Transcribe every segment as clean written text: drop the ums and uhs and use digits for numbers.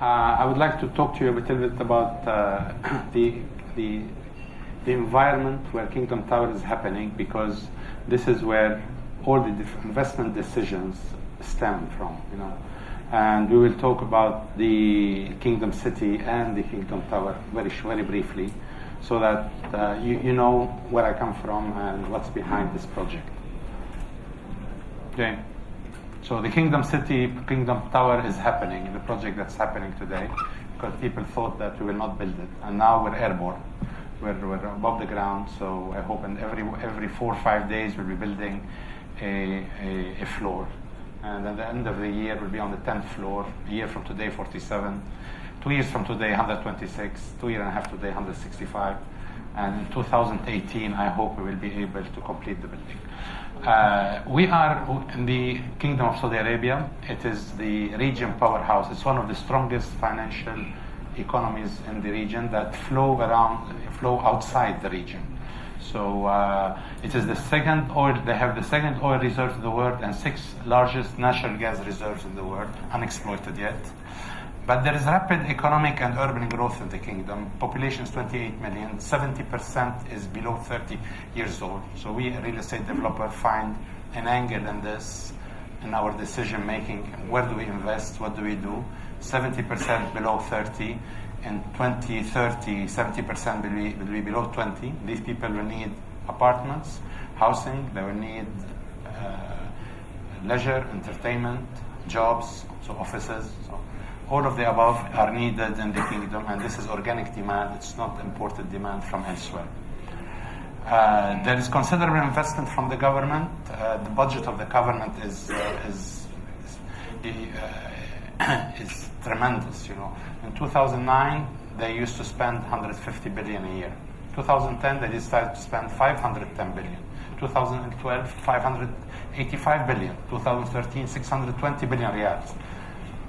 I would like to talk to you a little bit about the environment where Kingdom Tower is happening, because this is where all the investment decisions stem from, And we will talk about the Kingdom City and the Kingdom Tower very briefly, so that you know where I come from and what's behind this project. Okay. So the Kingdom City, Kingdom Tower is happening, the project that's happening today, because people thought that we will not build it, and now we're airborne. We're above the ground, so I hope every 4 or 5 days we'll be building a floor. And at the end of the year, we'll be on the 10th floor. A year from today, 47. 2 years from today, 126. 2 years and a half today, 165. And in 2018, I hope we will be able to complete the building. We are in the Kingdom of Saudi Arabia. It is the region powerhouse. It's one of the strongest financial economies in the region that flow outside the region. So it is the second oil. They have the second oil reserves in the world and 6th largest natural gas reserves in the world, unexploited yet. But there is rapid economic and urban growth in the kingdom. Population is 28 million. 70% is below 30 years old. So we, a real estate developer, find an angle in this in our decision making. Where do we invest? What do we do? 70% below 30. In 2030, 70% will be below 20. These people will need apartments, housing. They will need leisure, entertainment, jobs, so offices. So all of the above are needed in the kingdom, and this is organic demand. It's not imported demand from elsewhere. There is considerable investment from the government. The budget of the government is tremendous. In 2009, they used to spend 150 billion a year. 2010, they decided to spend 510 billion. 2012, 585 billion. 2013, 620 billion riyals.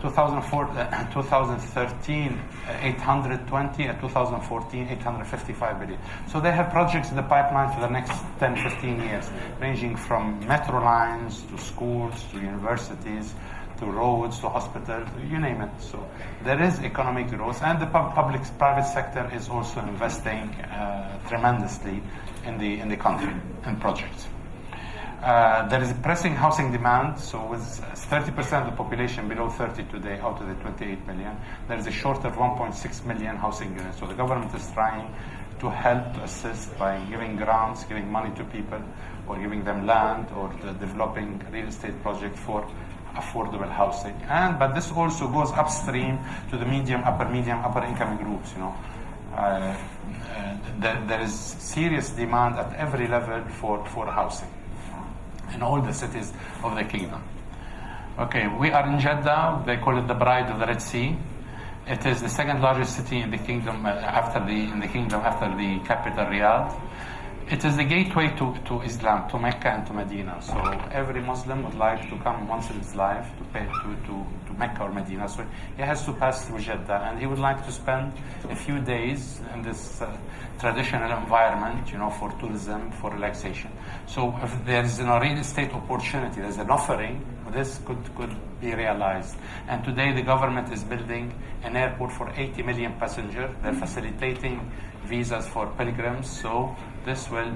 2013, 820, and 2014, 855 billion. So they have projects in the pipeline for the next 10, 15 years, ranging from metro lines to schools to universities to roads to hospitals, you name it. So there is economic growth, and the private sector is also investing tremendously in the country in projects. There is pressing housing demand, so with 30% of the population below 30 today out of the 28 million, there is a short of 1.6 million housing units. So the government is trying to help, to assist by giving grants, giving money to people, or giving them land, or developing real estate projects for affordable housing. But this also goes upstream to the upper income groups. There is serious demand at every level for housing in all the cities of the kingdom. Okay, we are in Jeddah. They call it the Bride of the Red Sea. It is the second largest city in the kingdom after the capital Riyadh. It is the gateway to Islam, to Mecca and to Medina. So every Muslim would like to come once in his life to Mecca or Medina. So he has to pass through Jeddah, and he would like to spend a few days in this traditional environment, for tourism, for relaxation. So if there is a real estate opportunity, there's an offering, this could be realized. And today the government is building an airport for 80 million passengers. They're facilitating visas for pilgrims, so this will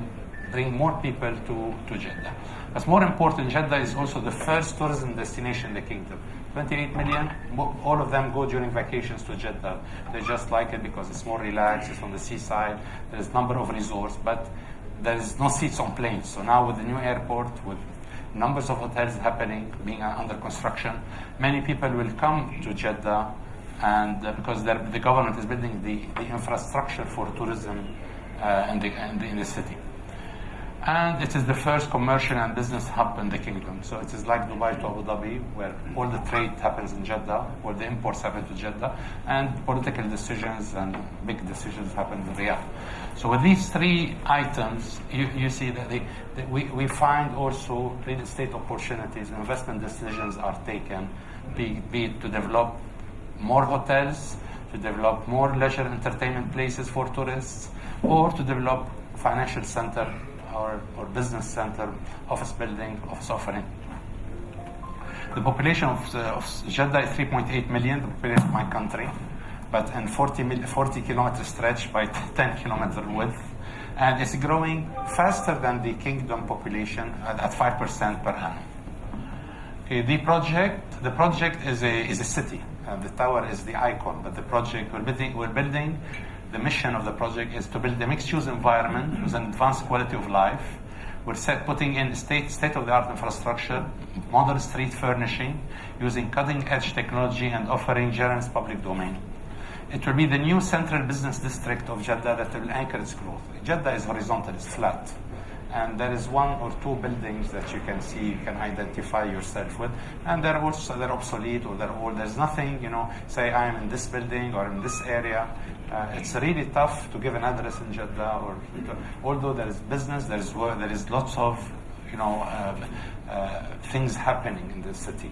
bring more people to Jeddah. What's more important, Jeddah is also the first tourism destination in the kingdom. 28 million, all of them go during vacations to Jeddah. They just like it because it's more relaxed, it's on the seaside, there's a number of resorts, but there is no seats on planes. So now with the new airport, with numbers of hotels happening, being under construction, many people will come to Jeddah, and because the government is building the infrastructure for tourism in the city. And it is the first commercial and business hub in the kingdom. So it is like Dubai to Abu Dhabi, where all the trade happens in Jeddah, where the imports happen to Jeddah, and political decisions and big decisions happen in Riyadh. So with these three items, you see that we find also real estate opportunities, investment decisions are taken, be it to develop more hotels, to develop more leisure entertainment places for tourists, or to develop financial center or business center, office building, office offering. The population of Jeddah is 3.8 million, the population of my country, but in 40 kilometer stretch by 10 kilometer width. And it's growing faster than the kingdom population at 5% per annum. Okay, the project is a city. The tower is the icon, but the project we're building. The mission of the project is to build a mixed-use environment with an advanced quality of life. We're putting in state-of-the-art infrastructure, modern street furnishing, using cutting-edge technology and offering generous public domain. It will be the new central business district of Jeddah that will anchor its growth. Jeddah is horizontal, it's flat. And there is one or two buildings that you can see, you can identify yourself with. And they're obsolete or they're old. There's nothing, say I am in this building or in this area. It's really tough to give an address in Jeddah. Although there is business, there is work, there is lots of, things happening in the city.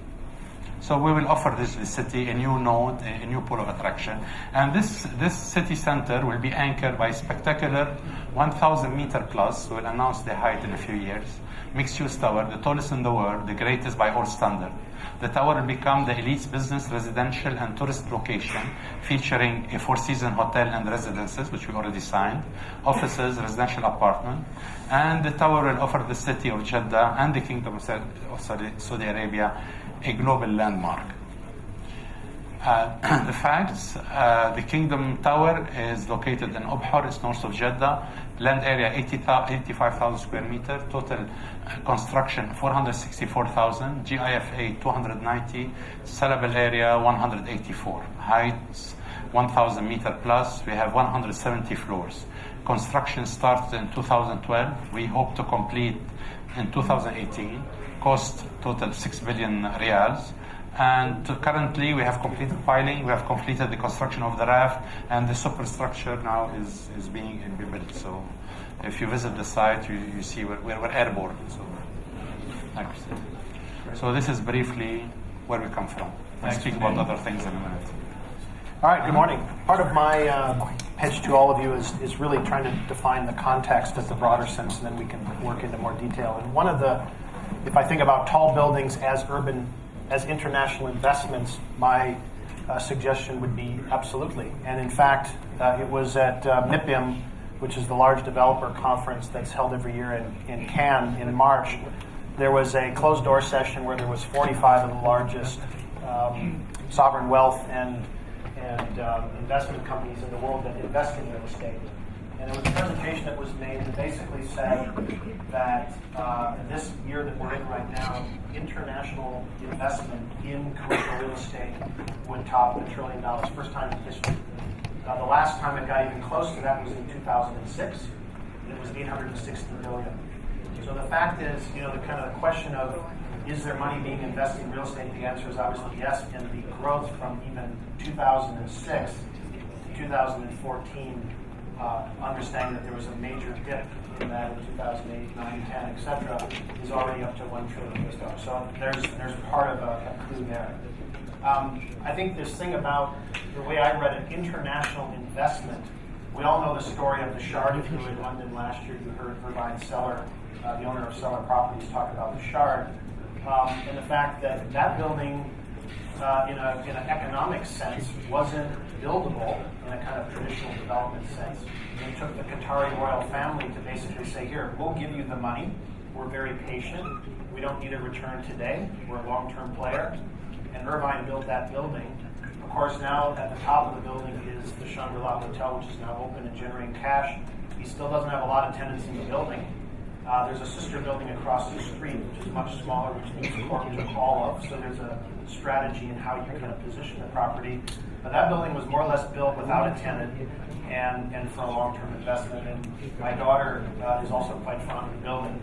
So we will offer this city a new node, a new pool of attraction. And this city center will be anchored by spectacular 1,000 meter plus. We'll announce the height in a few years. Mixed-use tower, the tallest in the world, the greatest by all standards. The tower will become the elite's business, residential, and tourist location, featuring a four-season hotel and residences, which we already signed, offices, residential apartment. And the tower will offer the city of Jeddah and the Kingdom of Saudi Arabia a global landmark. The facts, the Kingdom Tower is located in Ubhar, it's north of Jeddah. Land area 85,000 square meters, total construction 464,000, GIFA 290, sellable area 184, heights 1,000 meter plus, we have 170 floors. Construction started in 2012, we hope to complete in 2018, cost total 6 billion riyals. And currently we have completed piling, we have completed the construction of the raft, and the superstructure now is being built. So if you visit the site, you see we're airborne. So this is briefly where we come from. I'll speak about other things in a minute. All right, good morning. Part of my pitch to all of you is really trying to define the context at the broader sense, and then we can work into more detail. And one of the, if I think about tall buildings as international investments, my suggestion would be absolutely. And in fact, it was at MIPIM, which is the large developer conference that's held every year in Cannes in March. There was a closed-door session where there was 45 of the largest sovereign wealth and investment companies in the world that invest in real estate. And there was a presentation that was made that basically said that this year that we're in right now, international investment in commercial real estate would top $1 trillion, first time in history. The last time it got even close to that was in 2006, and it was $860 billion. So the fact is, the question of is there money being invested in real estate? The answer is obviously yes, and the growth from even 2006 to 2014. Understanding that there was a major dip in that in 2008, 9, 10, etc., is already up to $1 trillion. So there's part of a clue there. I think this thing about the way I read it, international investment. We all know the story of the Shard. If you were in London last year, you heard Irvine Seller, the owner of Seller Properties, talk about the Shard, and the fact that that building, in an economic sense, wasn't buildable in a kind of traditional development sense. They took the Qatari royal family to basically say, here, we'll give you the money. We're very patient. We don't need a return today. We're a long-term player. And Irvine built that building. Of course, now at the top of the building is the Shangri-La Hotel, which is now open and generating cash. He still doesn't have a lot of tenants in the building. There's a sister building across the street, which is much smaller, which needs court took all of. So there's a strategy in how you kind of position the property. But that building was more or less built without a tenant and for a long-term investment. And my daughter is also quite fond of the building.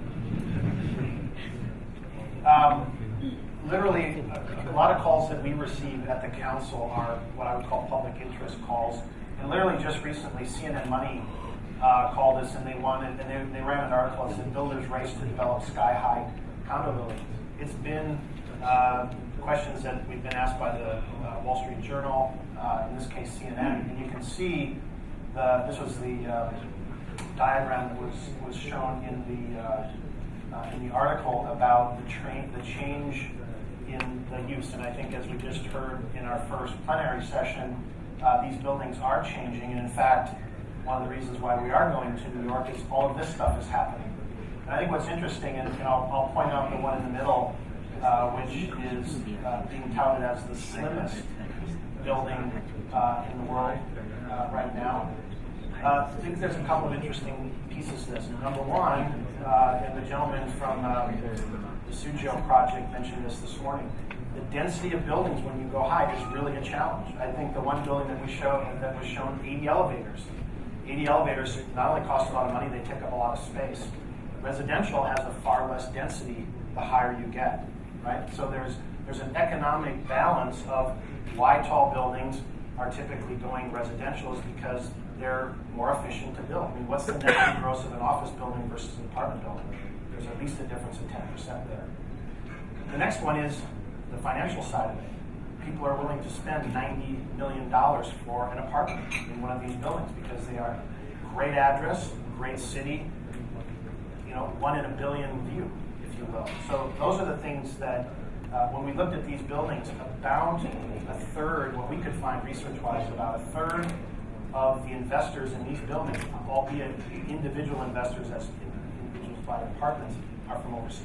Literally, a lot of calls that we receive at the council are what I would call public interest calls. And literally just recently, CNN Money called us and they ran an article that said builders race to develop sky-high condo buildings. It's been questions that we've been asked by the Wall Street Journal, in this case CNN, and you can see this was the diagram that was shown in the article about the change in the use. And I think as we just heard in our first plenary session, these buildings are changing. And in fact, one of the reasons why we are going to New York is all of this stuff is happening. And I think what's interesting, and I'll point out the one in the middle, which is being touted as the slimmest building in the world right now. I think there's a couple of interesting pieces to this. Number one, and the gentleman from the Suzhou project mentioned this morning, the density of buildings when you go high is really a challenge. I think the one building that was shown 80 elevators. 80 elevators not only cost a lot of money, they take up a lot of space. Residential has a far less density the higher you get, right? So there's an economic balance of why tall buildings are typically going residential is because they're more efficient to build. I mean, what's the net gross of an office building versus an apartment building? There's at least a difference of 10% there. The next one is the financial side of it. People are willing to spend $90 million for an apartment in one of these buildings because they are great address, great city, 1 in a billion view, if you will. So those are the things that when we looked at these buildings, about a third, what we could find research-wise, about a third of the investors in these buildings, albeit individual investors as individuals buy apartments, are from overseas,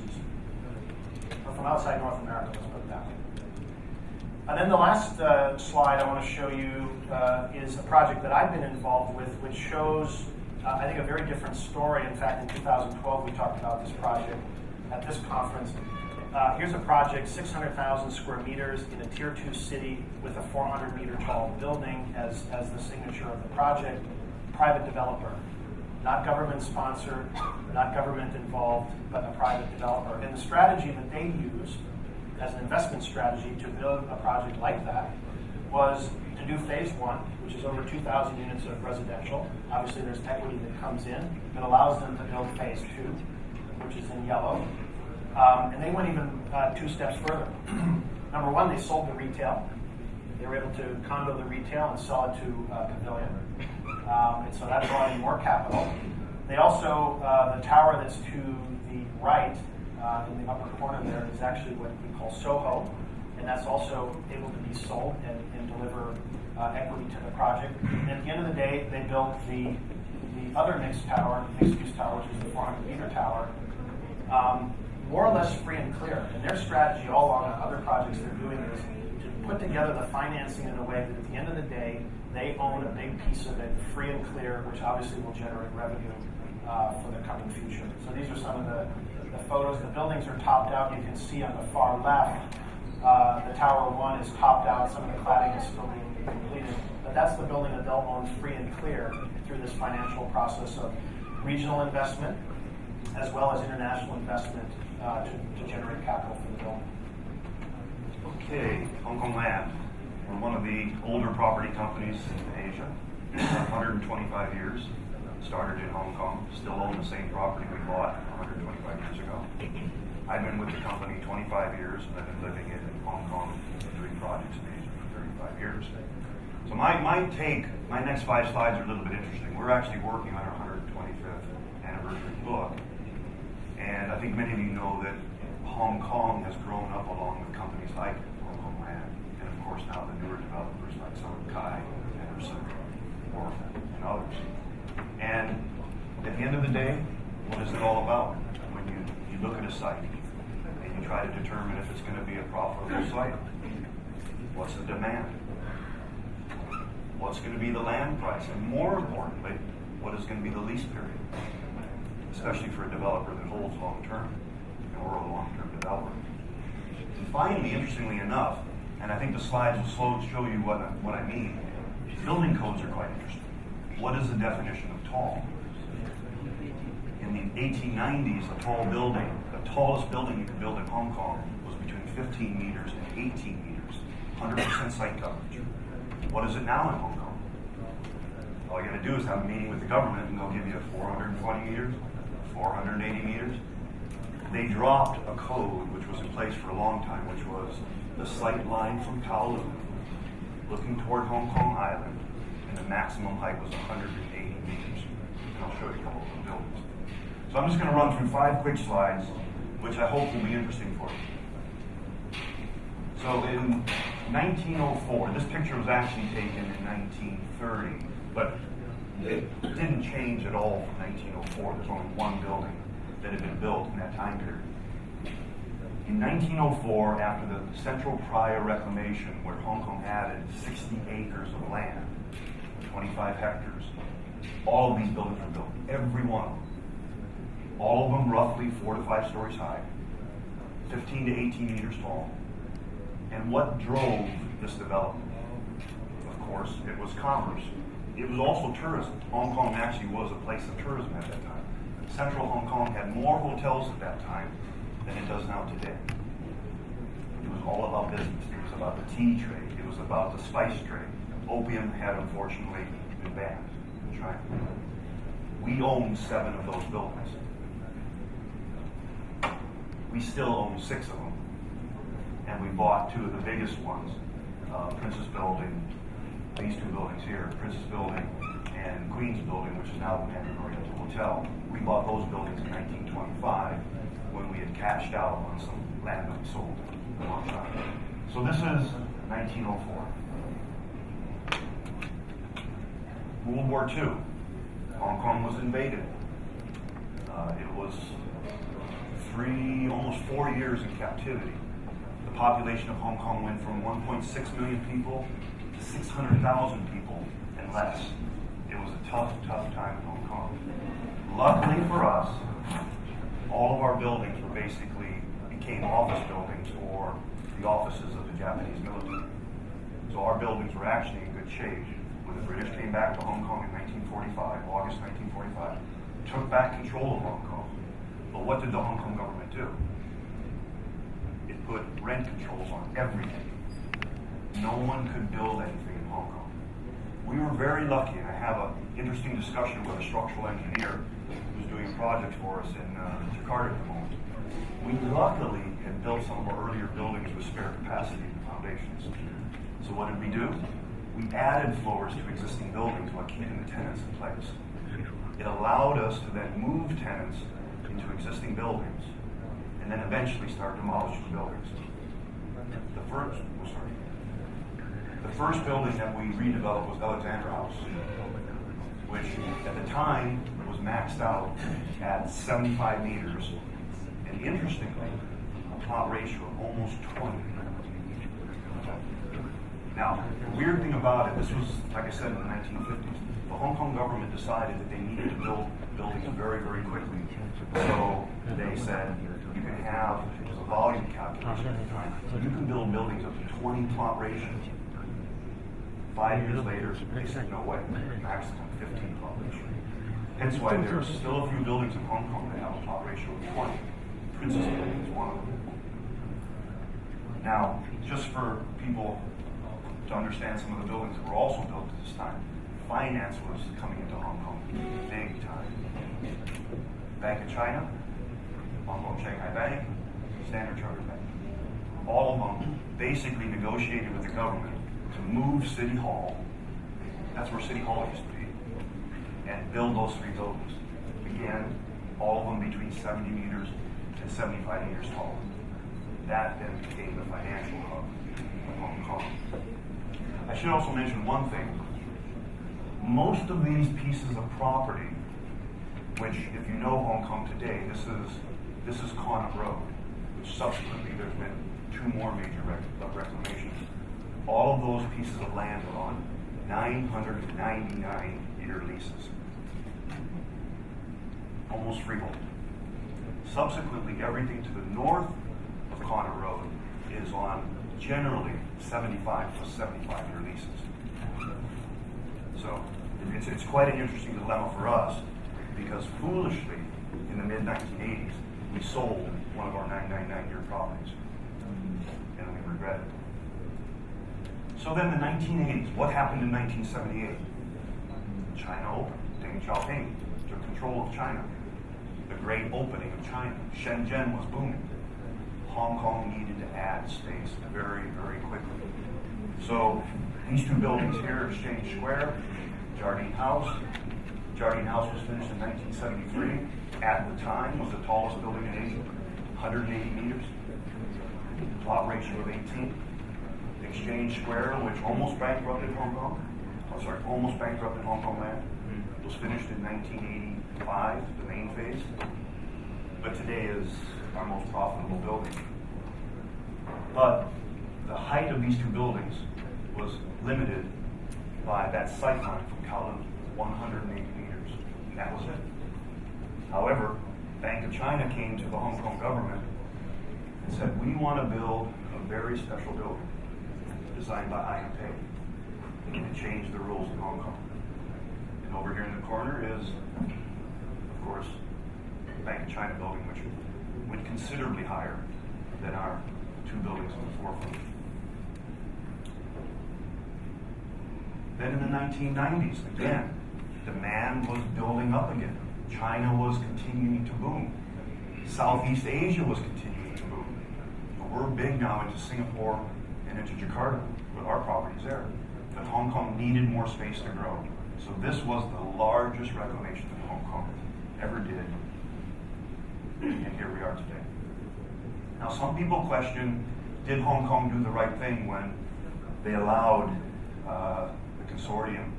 or from outside North America, let's put it that way. And then the last slide I want to show you is a project that I've been involved with, which shows, I think, a very different story. In fact, in 2012, we talked about this project at this conference. Here's a project, 600,000 square meters in a Tier 2 city with a 400-meter tall building as the signature of the project. Private developer, not government sponsored, not government involved, but a private developer. And the strategy that they use as an investment strategy to build a project like that was to do phase one, which is over 2,000 units of residential. Obviously, there's equity that comes in that allows them to build phase two, which is in yellow. And they went even 2 steps further. Number one, they sold the retail. They were able to condo the retail and sell it to Pavilion. And so that brought in more capital. They also, the tower that's to the right, in the upper corner there, is actually what we call Soho. And that's also able to be sold and deliver equity to the project. And at the end of the day, they built the other mixed-use tower, which is the 400-meter tower, more or less free and clear. And their strategy all along on other projects they're doing is to put together the financing in a way that at the end of the day, they own a big piece of it, free and clear, which obviously will generate revenue for the coming future. So these are some of the photos. The buildings are topped out. You can see on the far left, the Tower 1 is topped out. Some of the cladding is still being completed. But that's the building that they'll own free and clear through this financial process of regional investment as well as international investment to generate capital for the building. Okay, Hongkong Land. We're one of the older property companies in Asia. 125 years. Started in Hong Kong. Still own the same property we bought 125 years ago. I've been with the company 25 years, and I've been living in Hong Kong doing projects in Asia for 35 years. So my next 5 slides are a little bit interesting. We're actually working on our 125th anniversary book. And I think many of you know that Hong Kong has grown up along with companies like Hongkong Land, and of course now the newer developers like Shanghai, Anderson, Orphan, and others. And at the end of the day, what is it all about? When you look at a site and you try to determine if it's going to be a profitable site, what's the demand? What's going to be the land price? And more importantly, what is going to be the lease period? Especially for a developer that holds long-term, or a long-term developer. And finally, interestingly enough, and I think the slides will show you what I mean, building codes are quite interesting. What is the definition of tall? In the 1890s, a tall building, the tallest building you could build in Hong Kong was between 15 meters and 18 meters, 100% site coverage. What is it now in Hong Kong? All you got to do is have a meeting with the government and they'll give you 420 meters, 480 meters. They dropped a code which was in place for a long time, which was the sight line from Kowloon looking toward Hong Kong Island, and the maximum height was 180 meters. And I'll show you a couple of the buildings. So I'm just going to run through 5 quick slides, which I hope will be interesting for you. So in 1904, this picture was actually taken in 1930, but it didn't change at all from 1904. There's only one building that had been built in that time period. In 1904, after the Central Praia Reclamation, where Hong Kong added 60 acres of land, 25 hectares, all of these buildings were built, every one of them. All of them roughly 4 to 5 stories high, 15 to 18 meters tall. And what drove this development? Of course, it was commerce. It was also tourism. Hong Kong actually was a place of tourism at that time. Central Hong Kong had more hotels at that time than it does now today. It was all about business. It was about the tea trade. It was about the spice trade. Opium had unfortunately been banned in China. We own 7 of those buildings. We still own 6 of them. And we bought 2 of the biggest ones, Princess Building, these 2 buildings here, Princess Building and Queen's Building, which is now the Mandarin Oriental Hotel. We bought those buildings in 1925 when we had cashed out on some land that we sold a long time. So this is 1904. World War II. Hong Kong was invaded. It was almost 4 years in captivity. The population of Hong Kong went from 1.6 million people to 600,000 people and less. It was a tough, tough time in Hong Kong. Luckily for us, all of our buildings became office buildings or the offices of the Japanese military. So our buildings were actually in good shape. When the British came back to Hong Kong in 1945, August 1945, took back control of Hong Kong. But what did the Hong Kong government do? It put rent controls on everything. No one could build anything in Hong Kong. We were very lucky, and I have an interesting discussion with a structural engineer who's doing projects for us in Jakarta at the moment. We luckily had built some of our earlier buildings with spare capacity in the foundations. So what did we do? We added floors to existing buildings while keeping the tenants in place. It allowed us to then move tenants into existing buildings and then eventually start demolishing the buildings. The first building that we redeveloped was Alexander House, which at the time was maxed out at 75 meters, and interestingly, a plot ratio of almost 20. Now, the weird thing about it, this was, like I said, in the 1950s. The Hong Kong government decided that they needed to build buildings very, very quickly. So they said, you can have, it was a volume calculation at the time, you can build buildings up to 20 plot ratios. 5 years later, they said, no way, maximum 15 plot ratio. Hence why there's still a few buildings in Hong Kong that have a plot ratio of 20. Princess Building is one of them. Now, just for people to understand some of the buildings that were also built at this time, finance was coming into Hong Kong big time. Bank of China, Hong Kong Shanghai Bank, Standard Chartered Bank. All of them basically negotiated with the government to move City Hall, that's where City Hall used to be, and build those 3 buildings. Again, all of them between 70 meters and 75 meters tall. That then became the financial hub of Hong Kong. I should also mention one thing. Most of these pieces of property, which if you know Hong Kong today, this is Conant Road, which subsequently there's been 2 more major reclamations. All of those pieces of land are on 999-year leases. Almost freehold. Subsequently, everything to the north of Conant Road is on generally 75 plus 75-year leases. So it's quite an interesting dilemma for us because foolishly, in the mid-1980s, we sold one of our 999-year properties. And we regret it. So then the 1980s, what happened in 1978? China opened. Deng Xiaoping took control of China. The great opening of China. Shenzhen was booming. Hong Kong needed to add space very, very quickly. So these 2 buildings here, Exchange Square, Jardine House. Jardine House was finished in 1973. At the time, was the tallest building in Asia, 180 meters. Plot ratio of 18. Exchange Square, which almost bankrupted Hong Kong. Almost bankrupted Hong Kong land. It was finished in 1985, the main phase. But today is our most profitable building. But the height of these two buildings was limited by that sight line from Kowloon, 180 meters. And that was it. However, Bank of China came to the Hong Kong government and said, we want to build a very special building designed by I.M. Pei. And it changed the rules in Hong Kong. And over here in the corner is, of course, the Bank of China building, which went considerably higher than our two buildings in the forefront. Then in the 1990s, again, demand was building up again. China was continuing to boom. Southeast Asia was continuing to boom. But we're big now into Singapore and into Jakarta with our properties there. But Hong Kong needed more space to grow. So this was the largest reclamation that Hong Kong ever did. And here we are today. Now some people question, did Hong Kong do the right thing when they allowed the consortium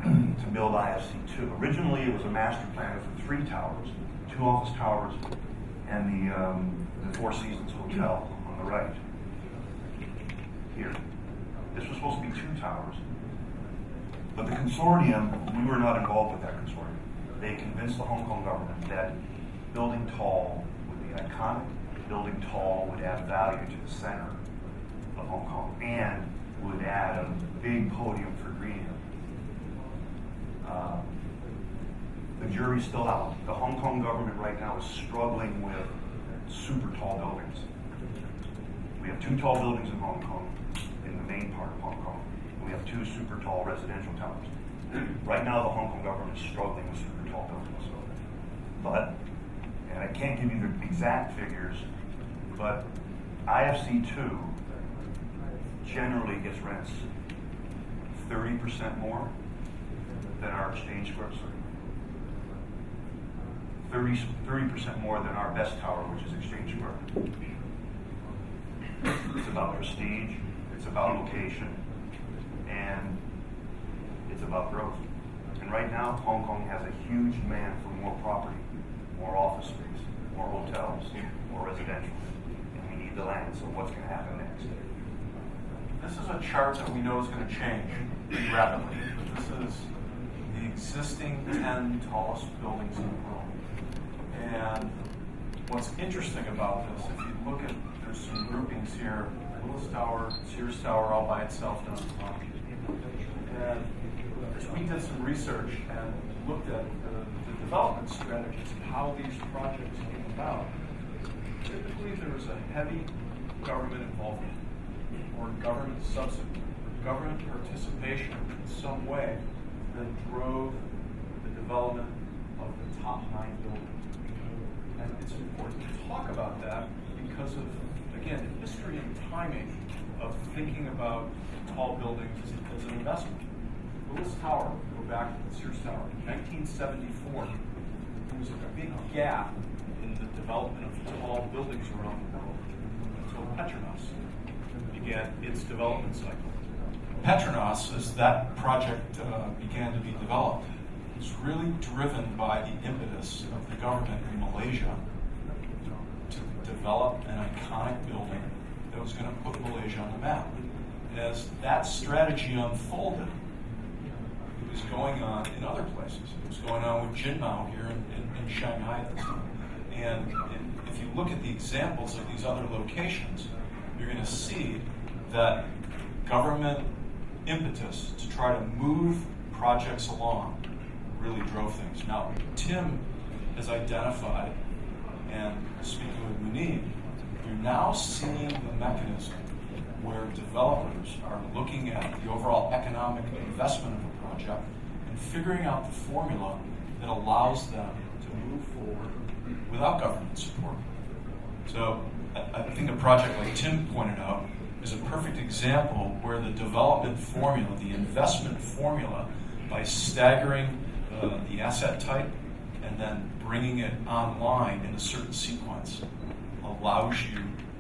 to build IFC2? Originally it was a master plan for 3 towers, 2 office towers, and the Four Seasons Hotel on the right. Here. This was supposed to be 2 towers. But the consortium, we were not involved with that consortium. They convinced the Hong Kong government that building tall would be iconic, building tall would add value to the center of Hong Kong, and would add a big podium for greenery. The jury's still out. The Hong Kong government right now is struggling with super tall buildings. We have 2 tall buildings in Hong Kong, in the main part of Hong Kong. We have 2 super tall residential towers. Right now, the Hong Kong government is struggling with super tall buildings. But, and I can't give you the exact figures, but IFC2 generally gets rents 30% more than our Exchange Square. 30% more than our best tower, which is Exchange Square. It's about prestige, it's about location, and it's about growth. And right now, Hong Kong has a huge demand for more property, more office space, more hotels, more residential. And we need the land, so what's going to happen next? This is a chart that we know is going to change rapidly. This is the existing 10 tallest buildings in the world. And what's interesting about this, if you look at, there's some groupings here, Willis Tower, Sears Tower all by itself down the top. And as we did some research and looked at the development strategies of how these projects came about, typically there was a heavy government involvement or government subsidy, government participation in some way that drove the development of the top 9 buildings. And it's important to talk about that because of, again, the history and timing of thinking about tall buildings as an investment. Willis Tower, go back to the Sears Tower, 1974, there was a big gap in the development of tall buildings around the world until Petronas began its development cycle. Petronas, as that project began to be developed, was really driven by the impetus of the government in Malaysia to develop an iconic building that was going to put Malaysia on the map. And as that strategy unfolded, it was going on in other places. It was going on with Jinmao here in Shanghai at the time. And if you look at the examples of these other locations, you're going to see that government impetus to try to move projects along really drove things. Now, Tim has identified, and speaking with Mounib, you're now seeing the mechanism where developers are looking at the overall economic investment of a project and figuring out the formula that allows them to move forward without government support. So I think a project like Tim pointed out is a perfect example where the development formula, the investment formula, by staggering the asset type and then bringing it online in a certain sequence, allows you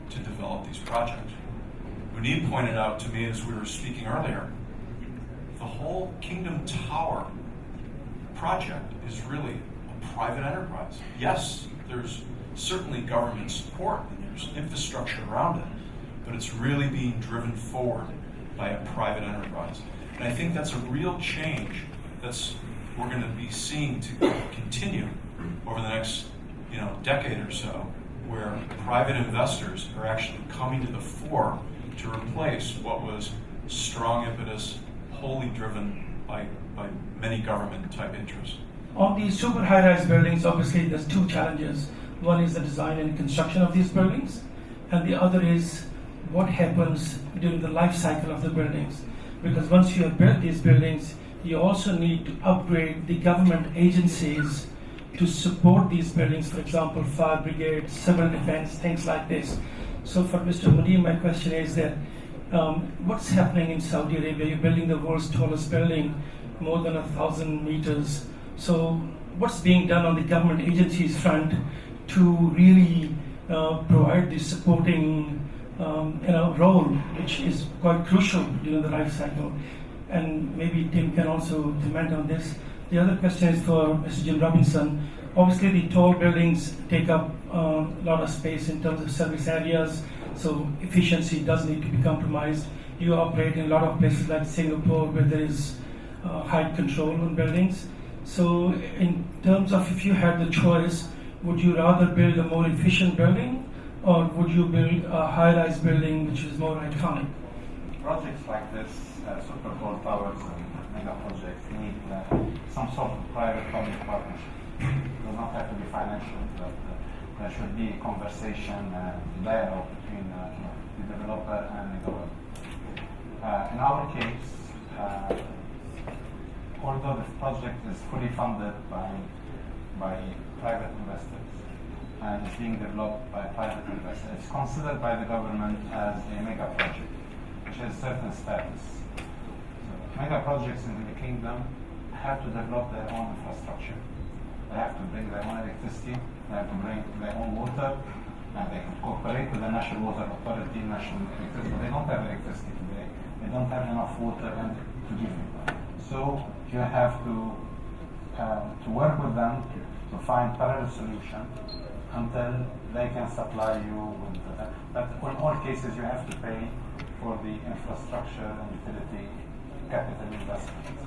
to develop these projects. Mounib pointed out to me as we were speaking earlier, the whole Kingdom Tower project is really a private enterprise. Yes, there's certainly government support and there's infrastructure around it, but it's really being driven forward by a private enterprise. And I think that's a real change we're going to be seeing to continue over the next decade or so, where private investors are actually coming to the fore to replace what was strong impetus, wholly driven by many government type interests. On these super high-rise buildings, obviously there's two challenges. One is the design and construction of these buildings, and the other is what happens during the life cycle of the buildings. Because once you have built these buildings, you also need to upgrade the government agencies to support these buildings, for example, fire brigade, civil defense, things like this. So for Mr. Mounib, my question is that what's happening in Saudi Arabia? You're building the world's tallest building, more than 1,000 meters. So what's being done on the government agencies front to really provide this supporting role, which is quite crucial during the life cycle? And maybe Tim can also comment on this. The other question is for Mr. Jim Robinson. Obviously, the tall buildings take up a lot of space in terms of service areas, so efficiency does need to be compromised. You operate in a lot of places like Singapore where there is height control on buildings. So in terms of if you had the choice, would you rather build a more efficient building or would you build a high-rise building which is more iconic? Projects like this, super tall towers and mega projects need some sort of private-public partnership. It does not have to be financial, but there should be conversation and dialogue between the developer and the government. In our case, although the project is fully funded by private investors and is being developed by private investors, it's considered by the government as a mega project, which has certain status. So mega projects in the kingdom have to develop their own infrastructure. They have to bring their own electricity, they have to bring their own water, and they can cooperate with the National Water Authority, National Electricity. They don't have electricity today. They don't have enough water to give you. So you have to work with them to find parallel solutions until they can supply you with. But in all cases, you have to pay for the infrastructure and utility capital investment.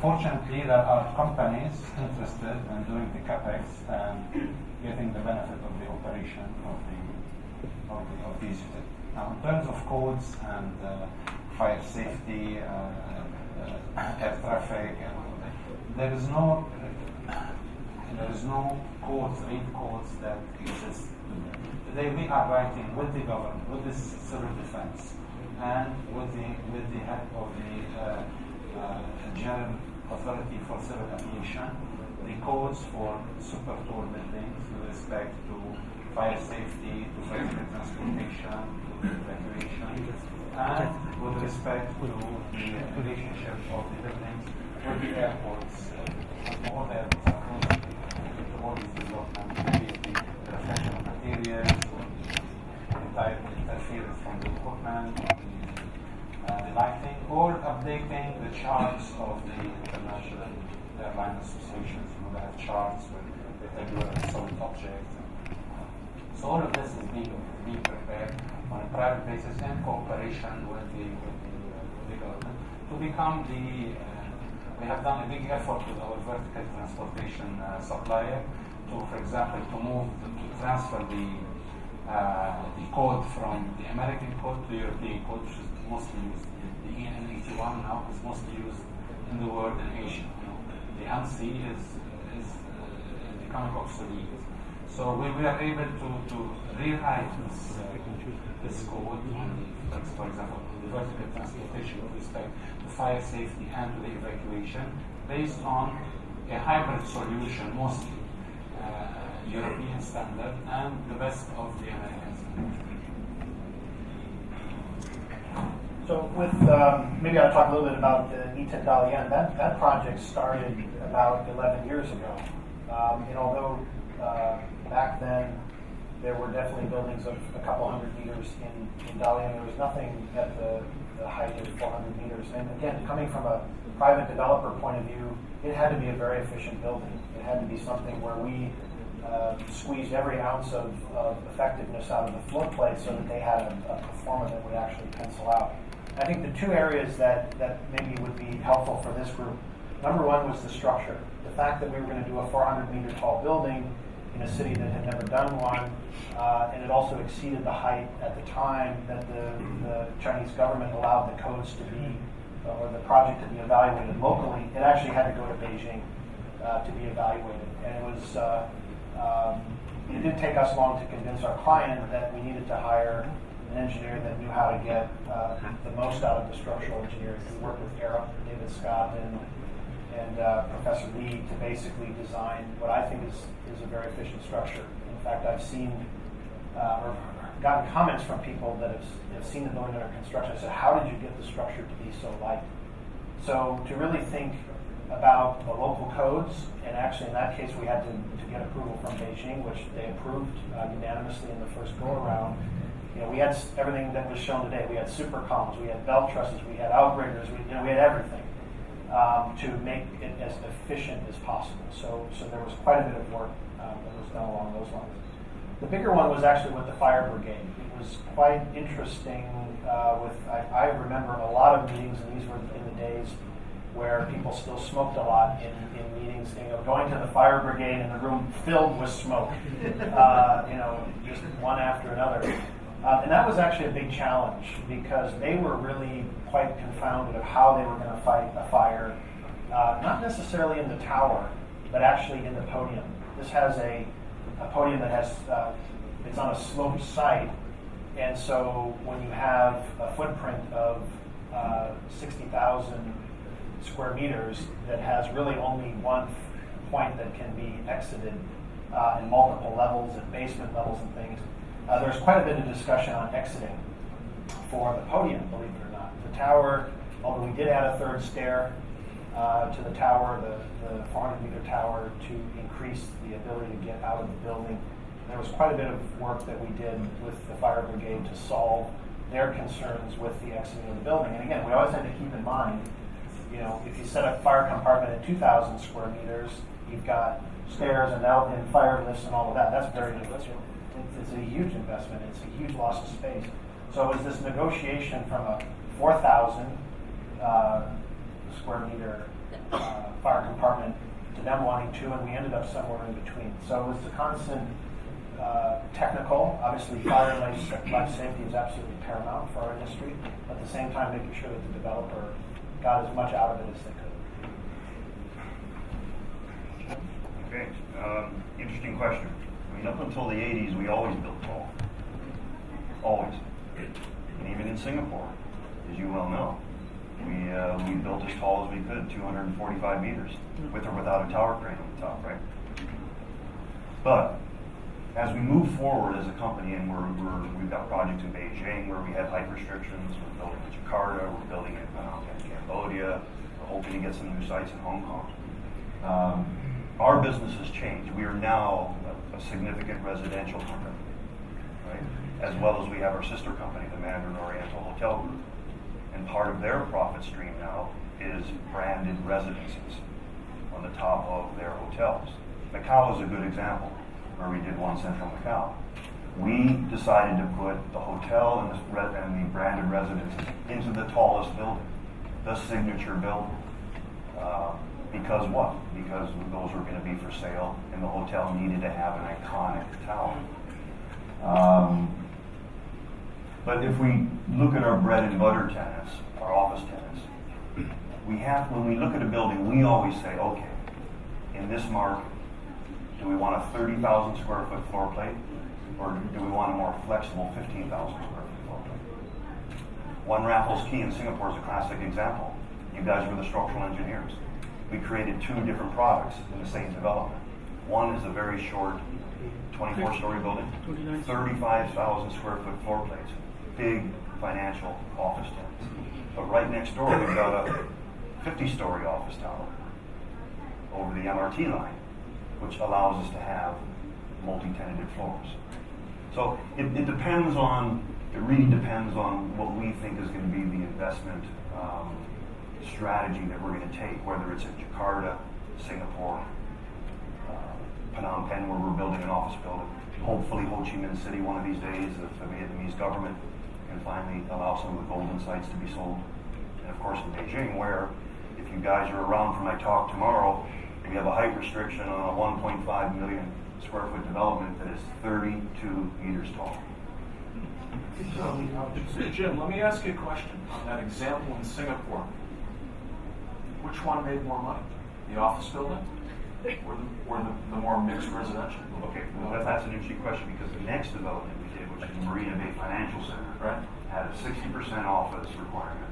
Fortunately, there are companies interested in doing the capex and getting the benefit of the operation of these utilities. Now, in terms of codes and fire safety, air traffic, there is no codes, codes that exist today. We are writing with the government, with the civil defense, and with the head of the General Authority for Civil Aviation, the codes for super tall buildings with respect to fire safety, to vertical transportation, to evacuation, and with respect to the relationship of the buildings with the airports. All the airports are close to all these developments, be it the reflection of materials, or the interference from the equipment, the lighting, or updating the charts of the international airline associations. They have charts with they tell you where it's solid objects. So all of this is being prepared on a private basis in cooperation with the government to become the. We have done a big effort with our vertical transportation supplier to, for example, to transfer the code from the American code to the European code, which is mostly used. The EN 81 now is mostly used in the world in Asia. The ANSI is becoming obsolete. So we are able to rewrite this code on for example, the vertical transportation with respect to fire safety and to the evacuation based on a hybrid solution, mostly European standard and the best of the American standard. So with, maybe I'll talk a little bit about Nita Dalian. That project started about 11 years ago. And although back then there were definitely buildings of a couple hundred meters in Dalian. There was nothing at the height of 400 meters. And again, coming from a private developer point of view, it had to be a very efficient building. It had to be something where we squeezed every ounce of effectiveness out of the floodplain so that they had a performer that would actually pencil out. I think the two areas that maybe would be helpful for this group, number one was the structure. The fact that we were going to do a 400-meter tall building in a city that had never done one, and it also exceeded the height at the time that the Chinese government allowed the codes to be, or the project to be evaluated locally. It actually had to go to Beijing to be evaluated. And it was, it didn't take us long to convince our client that we needed to hire an engineer that knew how to get the most out of the structural engineering. We worked with David Scott and Professor Lee to basically design what I think is a very efficient structure. In fact, I've seen or gotten comments from people that have seen the building under construction. I said, how did you get the structure to be so light? So to really think about the local codes, and actually in that case we had to get approval from Beijing, which they approved unanimously in the first go-around. You know, we had everything that was shown today. We had super columns, we had belt trusses, we had outriggers, we had everything to make it as efficient as possible. So there was quite a bit of work that was done along those lines. The bigger one was actually with the fire brigade. It was quite interesting. I remember a lot of meetings, and these were in the days where people still smoked a lot in meetings. Going to the fire brigade and the room filled with smoke. Just one after another. And that was actually a big challenge because they were really quite confounded of how they were going to fight a fire, not necessarily in the tower, but actually in the podium. This has a podium that has, it's on a sloped site, and so when you have a footprint of 60,000 square meters that has really only one point that can be exited in multiple levels and basement levels and things, there's quite a bit of discussion on exiting for the podium, believe it or not. The tower, although we did add a third stair to the tower, the 400-meter tower, to increase the ability to get out of the building. There was quite a bit of work that we did with the fire brigade to solve their concerns with the exiting of the building. And again, we always had to keep in mind, if you set a fire compartment at 2,000 square meters, you've got stairs and fire lifts and all of that. That's very difficult. It's a huge investment. It's a huge loss of space. So it was this negotiation from a 4,000 square meter fire compartment to them wanting to, and we ended up somewhere in between. So it was the constant technical. Obviously, fire and life safety is absolutely paramount for our industry. But at the same time, making sure that the developer got as much out of it as they could. Okay, interesting question. I mean, up until the 80s, we always built tall. Always. And even in Singapore, as you well know, we built as tall as we could, 245 meters, with or without a tower crane on the top, right? But as we move forward as a company, and we've got projects in Beijing where we had height restrictions, we're building in Jakarta, we're building in Cambodia, we're hoping to get some new sites in Hong Kong. Our business has changed. We are now a significant residential company, right? As well as we have our sister company, the Mandarin Oriental Hotel Group. And part of their profit stream now is branded residences on the top of their hotels. Macau is a good example, where we did One Central Macau. We decided to put the hotel and the branded residences into the tallest building, the signature building. Because what? Because those were going to be for sale, and the hotel needed to have an iconic tower. But if we look at our bread and butter tenants, our office tenants, when we look at a building, we always say, okay, in this market, do we want a 30,000 square foot floor plate, or do we want a more flexible 15,000 square foot floor plate? One Raffles Quay in Singapore is a classic example. You guys were the structural engineers. We created two different products in the same development. One is a very short 24-story building, 35,000 square foot floor plates, big financial office tenants. But right next door, we've got a 50-story office tower over the MRT line, which allows us to have multi-tenanted floors. So it really depends on what we think is going to be the investment strategy that we're going to take, whether it's at Jakarta, Singapore, Phnom Penh, where we're building an office building. Hopefully Ho Chi Minh City one of these days, if the Vietnamese government can finally allow some of the golden sites to be sold. And of course in Beijing, where if you guys are around for my talk tomorrow, we have a height restriction on a 1.5 million square foot development that is 32 meters tall. So, Jim, let me ask you a question. On that example in Singapore, which one made more money? The office building or the more mixed residential? Okay, well, that's an interesting question because the next development we did, which is Marina Bay Financial Center, Right. had a 60% office requirement,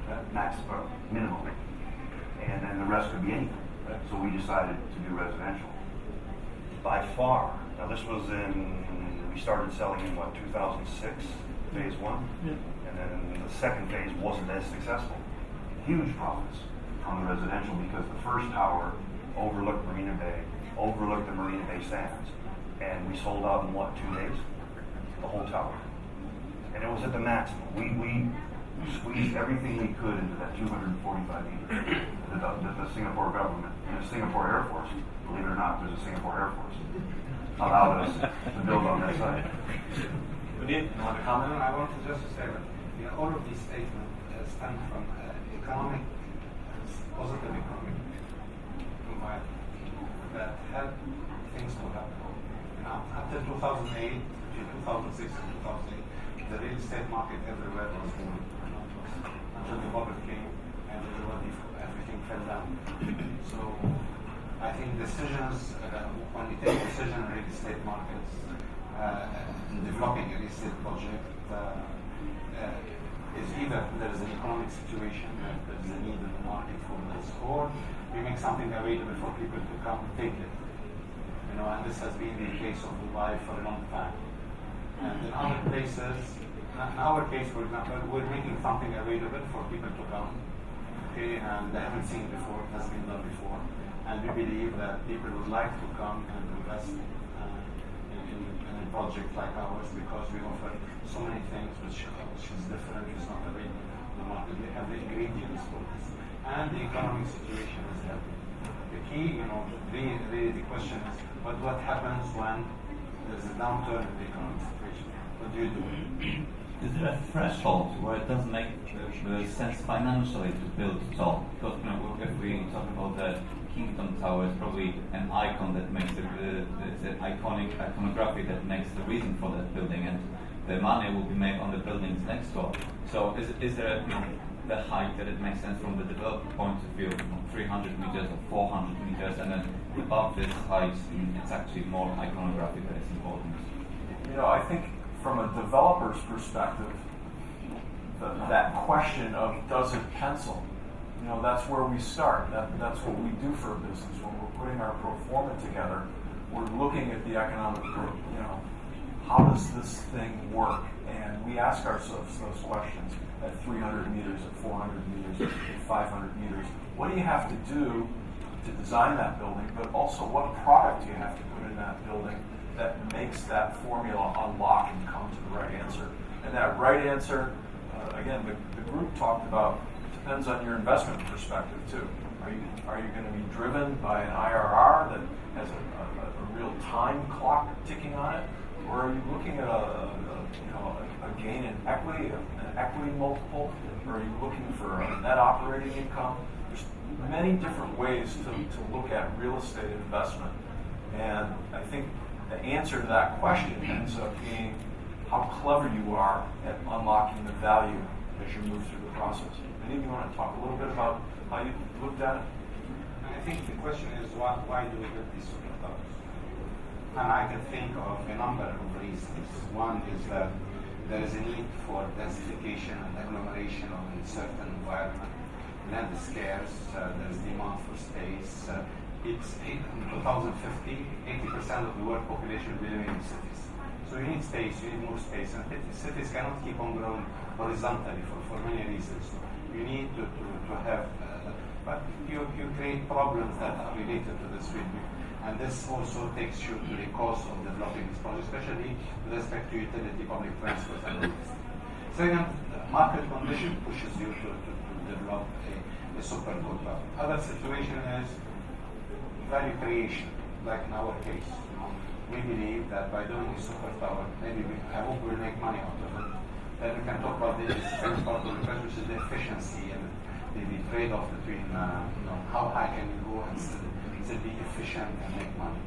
minimum, and then the rest could be anything. Right. So we decided to do residential. By far, now this was we started selling in 2006, phase one, and then the second phase wasn't as successful. Huge profits on the residential because the first tower overlooked Marina Bay, overlooked the Marina Bay Sands, and we sold out in 2 days? The whole tower. And it was at the maximum. We squeezed everything we could into that 245 meters. The Singapore government and the Singapore Air Force, believe it or not, there's a Singapore Air Force, allowed us to build on that site. You want to comment? I want to just say that all of these statements stem from economic, positive economic environment that help things to happen. After 2008, between 2006 and 2008, the real estate market everywhere was booming. Until the bubble came and everything fell down. So I think decisions, when we take decisions in real estate markets, in developing a real estate project, is either there is an economic situation that there is a need in the market for this, or we make something available for people to come take it. And this has been the case of Dubai for a long time. And in other places, in our case, for example, we're making something available for people to come, and they haven't seen it before, it has been done before. And we believe that people would like to come and invest in a project like ours because we offer so many things which is different, it's not available in the market. We have the ingredients for this. And the economic situation is helping. The key, really the question is, what happens when there's a downturn in the economic situation? What do you do? Is there a threshold where it doesn't make sense financially to build tall? Because if we talk about the Kingdom Tower, it's probably an icon that makes the iconic iconography that makes the reason for that building, and the money will be made on the buildings next door. So is there the height that it makes sense from the developer point of view, 300 meters or 400 meters, and then above this height, it's actually more iconography that is important? I think from a developer's perspective, that question of does it pencil, that's where we start. That's what we do for a business. When we're putting our pro forma together, we're looking at the economic, how does this thing work? And we ask ourselves those questions at 300 meters, at 400 meters, at 500 meters. What do you have to do to design that building, but also what product do you have to put in that building that makes that formula unlock and come to the right answer? And that right answer, again, the group talked about, depends on your investment perspective too. Are you going to be driven by an IRR that has a real time clock ticking on it, or are you looking at a gain in equity, an equity multiple, or are you looking for a net operating income? There's many different ways to look at real estate investment, and I think the answer to that question ends up being how clever you are at unlocking the value as you move through the process. Maybe you want to talk a little bit about how you looked at it? I think the question is why do we build these super towers? And I can think of a number of reasons. One is that there is a need for densification and agglomeration of a certain environment. Land is scarce, there is demand for space. In 2050, 80% of the world population will be living in cities. So you need space, you need more space, and cities cannot keep on growing horizontally for many reasons. You need to have, but you create problems that are related to this. And this also takes you to the cost of developing this project, especially with respect to utility, public transport, and all this. Second, market condition pushes you to develop a super good tower. Other situation is value creation, like in our case. We believe that by doing a super tower, maybe I hope we'll make money out of it. Then we can talk about the second part of the question, which is the efficiency and the trade-off between how high can you go and still be efficient and make money.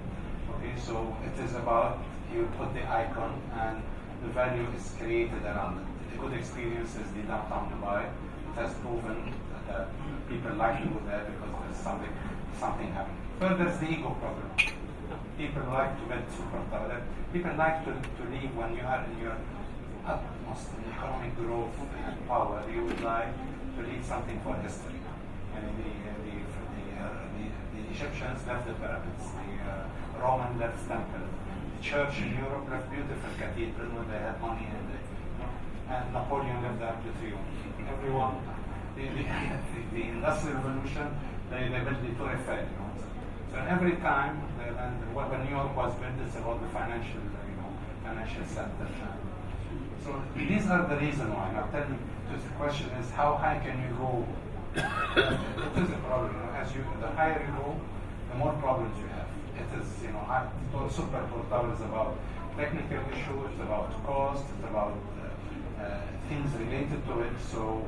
Okay, so it is about you put the icon and the value is created around it. A good experience is the downtown Dubai. It has proven that people like to go there because there's something happening. Third, there's the ego problem. People like to build super tower. People like to live when you are in your utmost economic growth and power. You would like to leave something for history. I mean, the Egyptians left the pyramids. The Roman left temples. The church in Europe left beautiful cathedrals when they had money, and Napoleon left the Arc de Triomphe. Everyone, the Industrial Revolution, they built the Tour Eiffel. So every time, when New York was built, it's about the financial center. So these are the reasons why. Now, tell me, the question is, how high can you go? It is a problem. The higher you go, the more problems you have. It is, super tower is about technical issues, it's about cost, it's about things related to it. So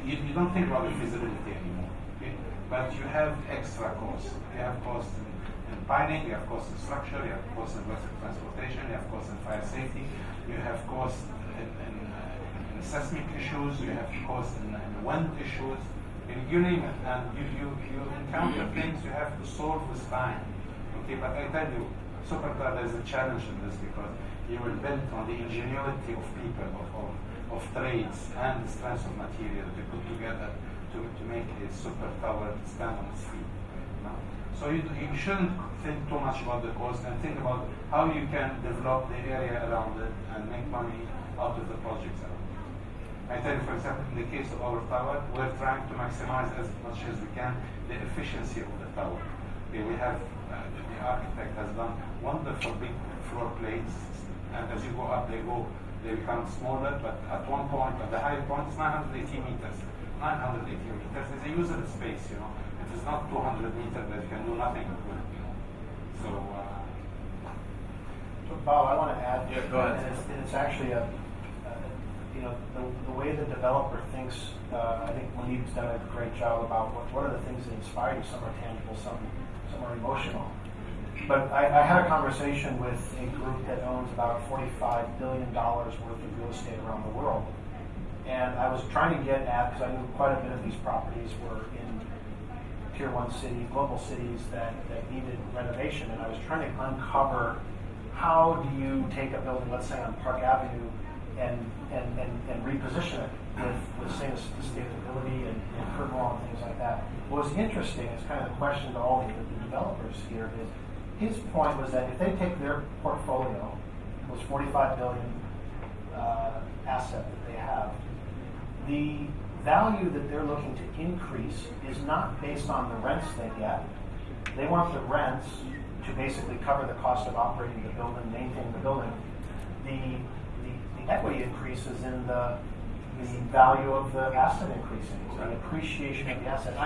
you don't think about the feasibility anymore. Okay? But you have extra costs. You have costs in piling, you have costs in structure, you have costs in transportation, you have costs in fire safety, you have costs in seismic issues, you have costs in wind issues, you name it, and you encounter things you have to solve with time. Okay, but I tell you, supercar is a challenge in this because you will build on the ingenuity of people, of trades, and the strength of material to put together to make a super tower stand on its feet. So you shouldn't think too much about the cost and think about how you can develop the area around it and make money out of the projects around it. I tell you, for example, in the case of our tower, we're trying to maximize as much as we can the efficiency of the tower. Okay, we have, the architect has done wonderful big floor plates, and as you go up, they become smaller, but at one point, at the high point, it's 980 meters. 980 meters is a usable space, It is not 200 meters that you can do nothing with, So, Bob, I want to add. Yeah, go ahead. And it's actually the way the developer thinks. I think Mounib's done a great job about what are the things that inspire you. Some are tangible, some are emotional. But I had a conversation with a group that owns about $45 billion worth of real estate around the world. And I was trying to get at, because I knew quite a bit of these properties were in Tier 1 cities, global cities that needed renovation, and I was trying to uncover how do you take a building, let's say on Park Avenue, and reposition it with same sustainability and curb wall and things like that. What was interesting is kind of the question to all the developers here is, his point was that if they take their portfolio, it was $45 billion asset that they have, the value that they're looking to increase is not based on the rents they get. They want the rents to basically cover the cost of operating the building, maintaining the building. The equity increase is in the value of the asset increasing, the appreciation of the asset.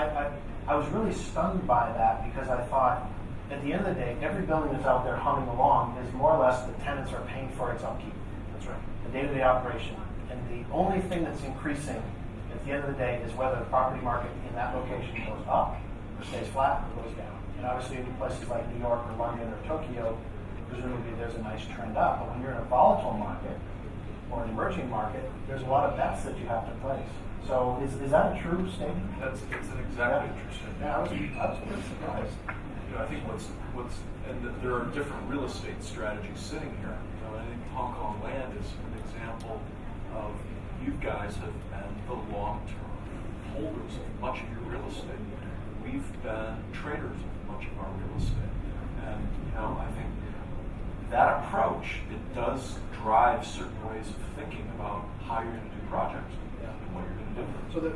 I was really stunned by that because I thought, at the end of the day, every building that's out there humming along is more or less the tenants are paying for its upkeep. That's right. The day-to-day operation. And the only thing that's increasing at the end of the day is whether the property market in that location goes up or stays flat or goes down. And obviously in places like New York or London or Tokyo, presumably there's a nice trend up. But when you're in a volatile market or an emerging market, there's a lot of bets that you have to place. So is that a true statement? It's an exactly true statement. Yeah, I was pretty surprised. I think and there are different real estate strategies sitting here. I think Hong Kong land is an example of you guys have been the long-term holders of much of your real estate. We've been traders of much of our real estate. And, I think that approach, it does drive certain ways of thinking about how you're going to do projects and what you're going to do. So the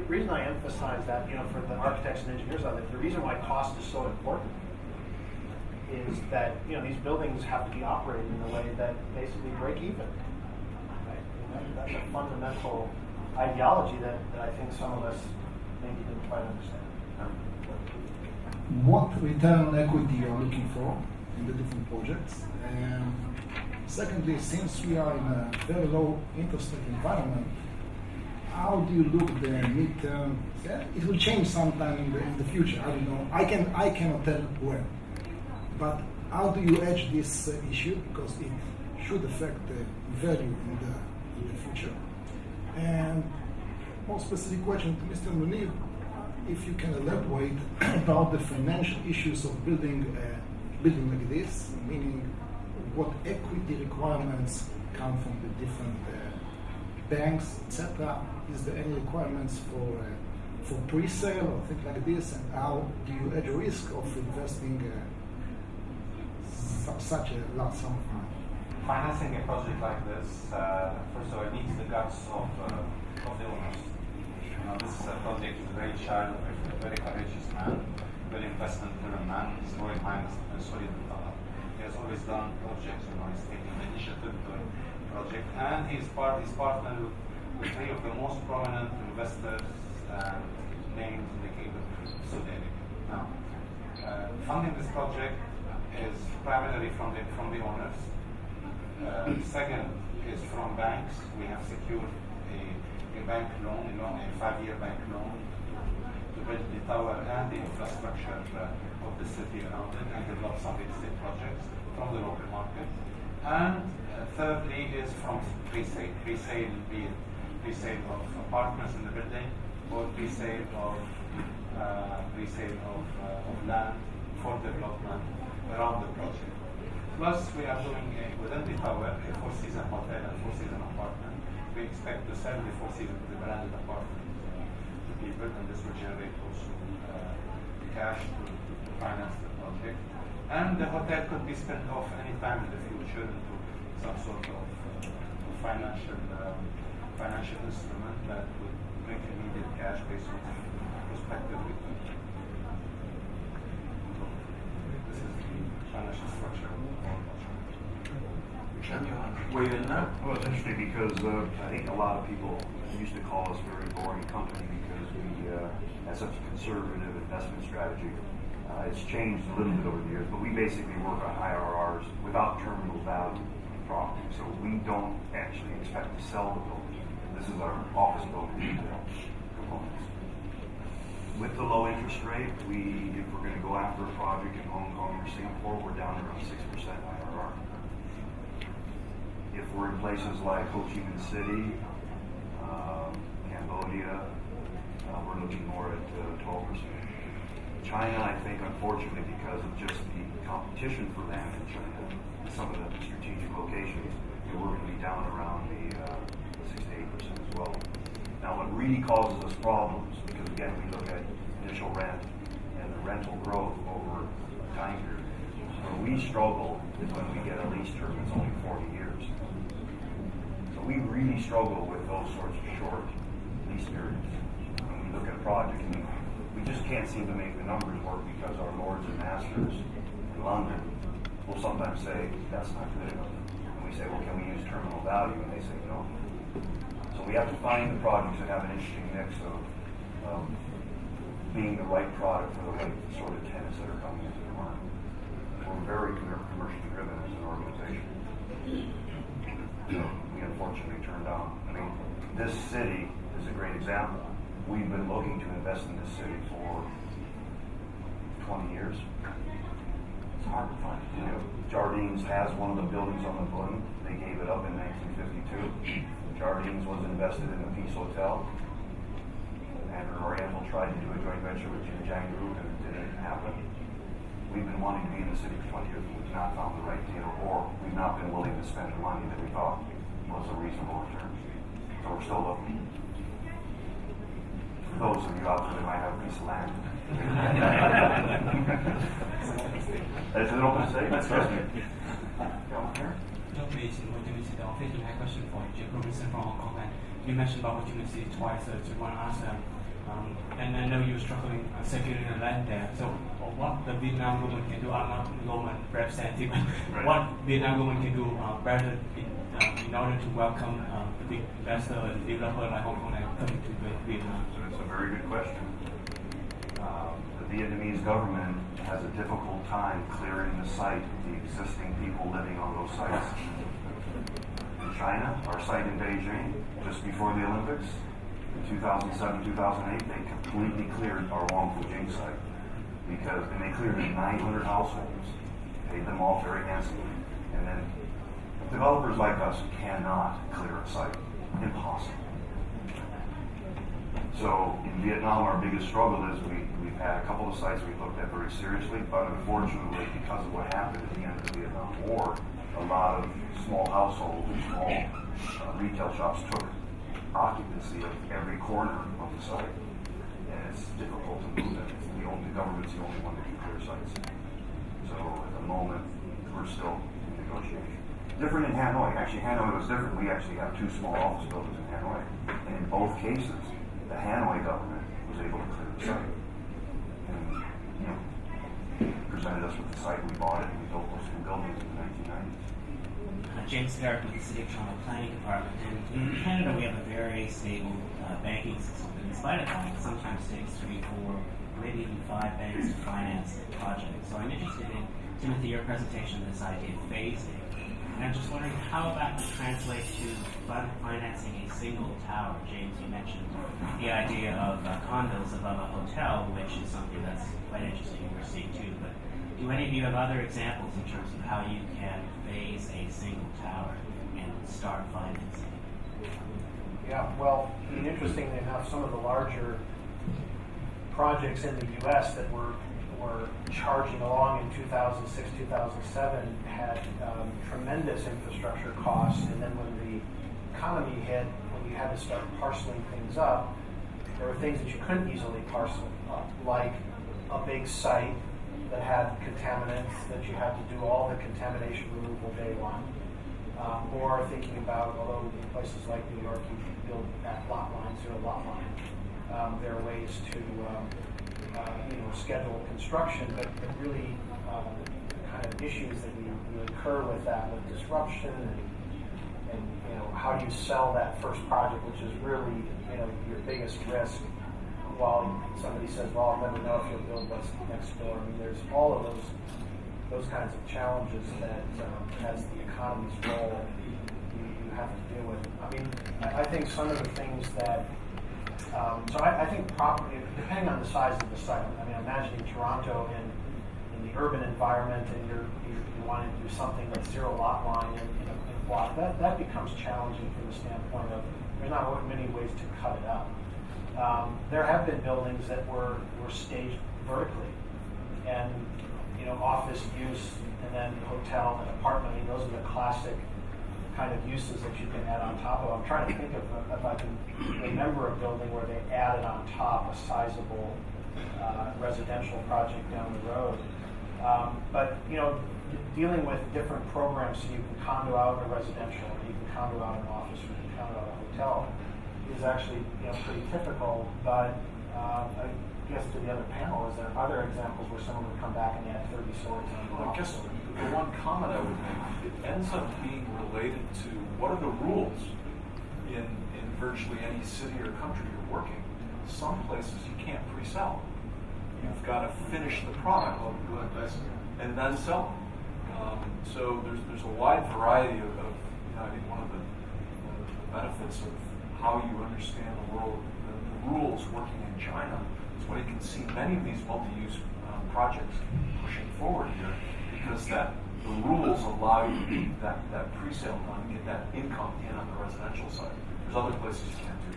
reason I emphasize that, for the architects and engineers out there, the reason why cost is so important is that these buildings have to be operated in a way that basically break even. Right? And that's a fundamental ideology that I think some of us maybe didn't quite understand. What return on equity you are looking for in the different projects? And secondly, since we are in a very low interest rate environment, how do you look the midterm? It will change sometime in the future. I don't know. I cannot tell when. But how do you edge this issue? Because it should affect the value in the future. And more specific question to Mr. Mounib, if you can elaborate about the financial issues of building like this, meaning what equity requirements come from the different banks, etc. Is there any requirements for pre-sale or things like this, and how do you hedge risk of investing such a large sum of money? Financing a project like this, first of all, it needs the guts of the owners. This project is a very child, a very courageous man, very investment-driven man. He's very behind and solid. He has always done projects. He's taking the initiative to a project, and he's partnered with three of the most prominent investors and names in the kingdom of Saudi Arabia. Now, funding this project is primarily from the owners. Second is from banks. We have secured a bank loan, a 5-year bank loan to build the tower and the infrastructure of the city around it and develop some real estate projects from the local market. And thirdly is from pre-sale, be it pre-sale of apartments in the building or pre-sale of land for development around the project. Plus, we are doing within the tower a 4-season hotel and 4-season apartment. We expect to sell the 4-season to the branded apartment to people, and this will generate also cash to finance the project. And the hotel could be spent off any time in the future into some sort of financial instrument that would bring immediate cash based on prospective return. This is the financial structure of the project. Wait in that? Well, it's interesting because I think a lot of people used to call us a very boring company because we had such a conservative investment strategy. It's changed a little bit over the years, but we basically work on IRRs without terminal value property. So we don't actually expect to sell the building. This is our office building components. With the low interest rate, if we're going to go after a project in Hongkong or Singapore, we're down around 6% IRR. If we're in places like Ho Chi Minh City, Cambodia, we're looking more at 12%. China, I think, unfortunately, because of just the competition for land in China, some of the strategic locations, we're going to be down around the 6 to 8% as well. Now, what really causes us problems, because again, we look at initial rent and the rental growth over a time period. Where we struggle is when we get a lease term that's only 40 years. So we really struggle with those sorts of short lease periods. When we look at a project, we just can't seem to make the numbers work because our lords and masters in London will sometimes say, that's not good enough. And we say, well, can we use terminal value? And they say, no. So we have to find the projects that have an interesting mix of being the right product for the right sort of tenants that are coming into the market. We're very commercially driven as an organization. So we unfortunately turned down. This city is a great example. We've been looking to invest in this city for 20 years. It's hard to find. Jardines has one of the buildings on the balloon. They gave it up in 1952. Jardines was invested in the Peace Hotel. Andrew Oriental tried to do a joint venture with Jinjiang Group and it didn't happen. We've been wanting to be in the city for 20 years, but we've not found the right deal, or we've not been willing to spend the money that we thought was a reasonable return. So we're still looking. For those of you out there that might have a piece of land. That's an open statement. Trust me. Question for you, Jacob Robinson from Hong Kong. And you mentioned about opportunity twice. So I want to ask And I know you're struggling securing the land there. So what the Vietnam government can do, I'm not government representative, but what Vietnam government can do better in order to welcome the big investor and developer like Hongkong and coming to Vietnam? So it's a very good question. The Vietnamese government has a difficult time clearing the site of the existing people living on those sites. In China, our site in Beijing, just before the Olympics, in 2007, 2008, they completely cleared our Wong Fujing site and they cleared 900 households, paid them off very handsomely, and then developers like us cannot clear a site. Impossible. So in Vietnam, our biggest struggle is we've had a couple of sites we looked at very seriously, but unfortunately, because of what happened at the end of the Vietnam War, a lot of small households and small retail shops took occupancy of every corner of the site, and it's difficult to move it. The government's the only one that can clear sites. So at the moment, we're still in negotiation. Different in Hanoi. Actually, Hanoi was different. We actually have 2 small office buildings in Hanoi, and in both cases, the Hanoi government was able to clear the site. And, presented us with the site, we bought it, and we built those 2 buildings in the 1990s. James Garrett with the City of Toronto Planning Department. And in Canada, we have a very stable banking system. But in spite of that, it sometimes takes 3, 4, maybe even 5 banks to finance a project. So I'm interested in, Timothy, your presentation of this idea of phasing. And I'm just wondering how that would translate to financing a single tower. James, you mentioned the idea of condos above a hotel, which is something that's quite interesting we're seeing too. But do any of you have other examples in terms of how you can phase a single tower and start financing? Yeah, well, interestingly enough, some of the larger projects in the U.S. that were charging along in 2006, 2007 had tremendous infrastructure costs, and then when the economy hit, when you had to start parceling things up, there were things that you couldn't easily parcel up, like a big site that had contaminants that you had to do all the contamination removal day one. Or thinking about, although in places like New York you build at lot line, 0 lot line, there are ways to schedule construction, but really kind of issues that you incur with that, with disruption and how do you sell that first project, which is really your biggest risk. While somebody says, "Well, I'll never know if you'll build what's next door." I mean, there's all of those kinds of challenges that, as the economies roll, you have to deal with. I mean, I think some of the things that I think property, depending on the size of the site. I mean, imagining Toronto in the urban environment, and you're wanting to do something that's 0 lot line in a block. That becomes challenging from the standpoint of there's not many ways to cut it up. There have been buildings that were staged vertically, and office use, and then hotel and apartment. I mean, those are the classic kind of uses that you can add on top of. I'm trying to think of if I can remember a building where they added on top a sizable residential project down the road. But dealing with different programs, so you can condo out a residential, or you can condo out an office, or you can condo out a hotel, is actually pretty typical. But I guess to the other panel, is there other examples where someone would come back and add 30 stories on the I guess the one comment I would make, it ends up being related to what are the rules in virtually any city or country you're working. Some places you can't pre-sell. You've got to finish the product and then sell. So there's a wide variety of I think one of the benefits of how you understand the world, the rules working in China, is when you can see many of these multi-use projects pushing forward here, because the rules allow you to get that pre-sale done and get that income in on the residential side. There's other places you can't do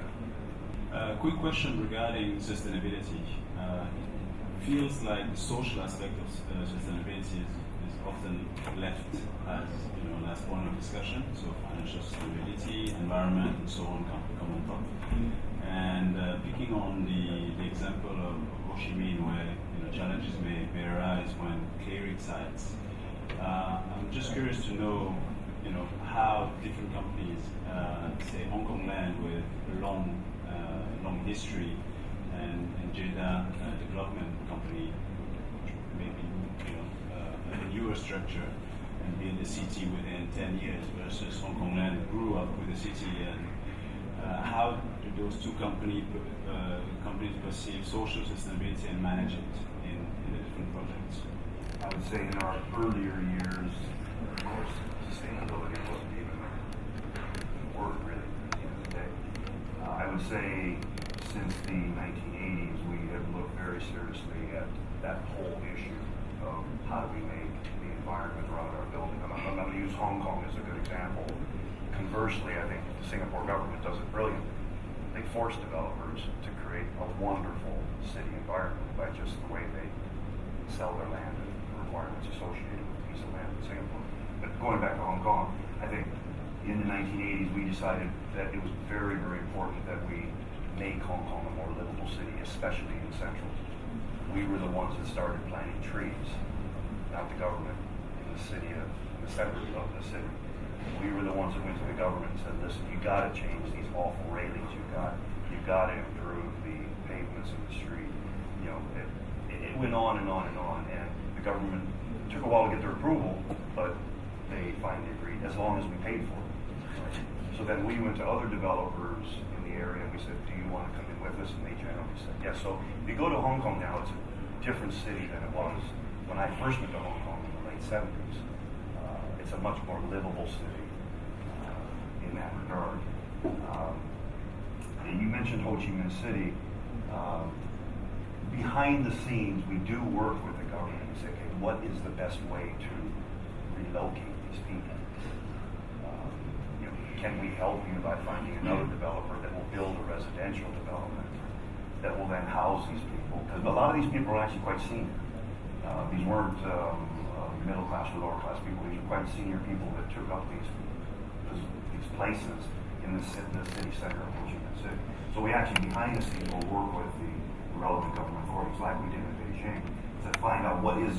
that. Quick question regarding sustainability. It feels like the social aspect of sustainability is often left as last point of discussion. So financial sustainability, environment, and so on come on top. And picking on the example of Ho Chi Minh, where challenges may arise when clearing sites. I'm just curious to know, how different companies, say Hongkong land with long history, and Jeddah development company, maybe a newer structure and build a city within 10 years versus Hong Kong Land grew up with a city. And how do those two companies perceive social sustainability and manage it in the different projects? I would say in our earlier years, of course, sustainability wasn't even a word really at the end of the day. I would say since the 1980s, we have looked very seriously at that whole issue of how do we make the environment around our building. I'm going to use Hong Kong as a good example. Conversely, I think the Singapore government does it brilliantly. They force developers to create a wonderful city environment by just the way they sell their land and the requirements associated with a piece of land in Singapore. But going back to Hong Kong, I think in the 1980s we decided that it was very, very important that we make Hong Kong a more livable city, especially in Central. We were the ones that started planting trees, not the government, in the city of the center of the city. We were the ones that went to the government and said, listen, you got to change these awful railings. You got to improve the pavements in the street. You know, it went on and on and on, and the government took a while to get their approval, but they finally agreed as long as we paid for it. So then we went to other developers in the area and we said, do you want to come in with us? And they generally said yes. So if you go to Hong Kong now, it's a different city than it was when I first went to Hong Kong in the late 70s. It's a much more livable city in that regard. You mentioned Ho Chi Minh City. Behind the scenes, we do work with the government and say, okay, what is the best way to relocate these people? Can we help you by finding another developer that will build a residential development that will then house these people? Because a lot of these people are actually quite senior. These weren't middle class or lower class people. These are quite senior people that took up these places in the city center of Ho Chi Minh City. So we actually, behind the scenes, will work with the relevant government authorities, like we did in Beijing, to find out what are you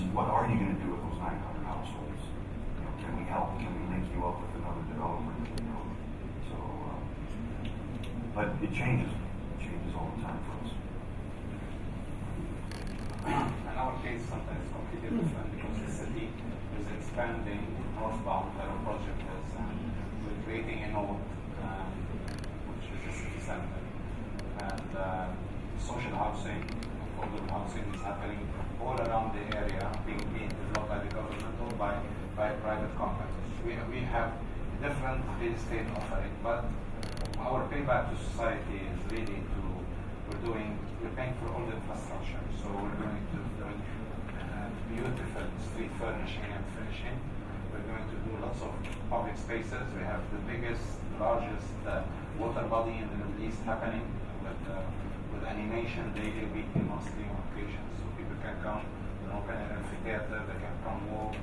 going to do with those 900 households? Can we help? Can we link you up with another developer? But it changes. It changes all the time for us. In our case, sometimes it's completely different because the city is expanding northbound where our project is, and we're creating a node, which is the city center. And social housing, affordable housing is happening all around the area, being developed by the government or by private companies. We have different real estate offering, but our payback to society is really we're paying for all the infrastructure. So we're going to do beautiful street furnishing and finishing. We're going to do lots of public spaces. We have the largest water body in the Middle East happening with animation daily, weekly, monthly on occasions. So people can come and open an amphitheater, they can come walk,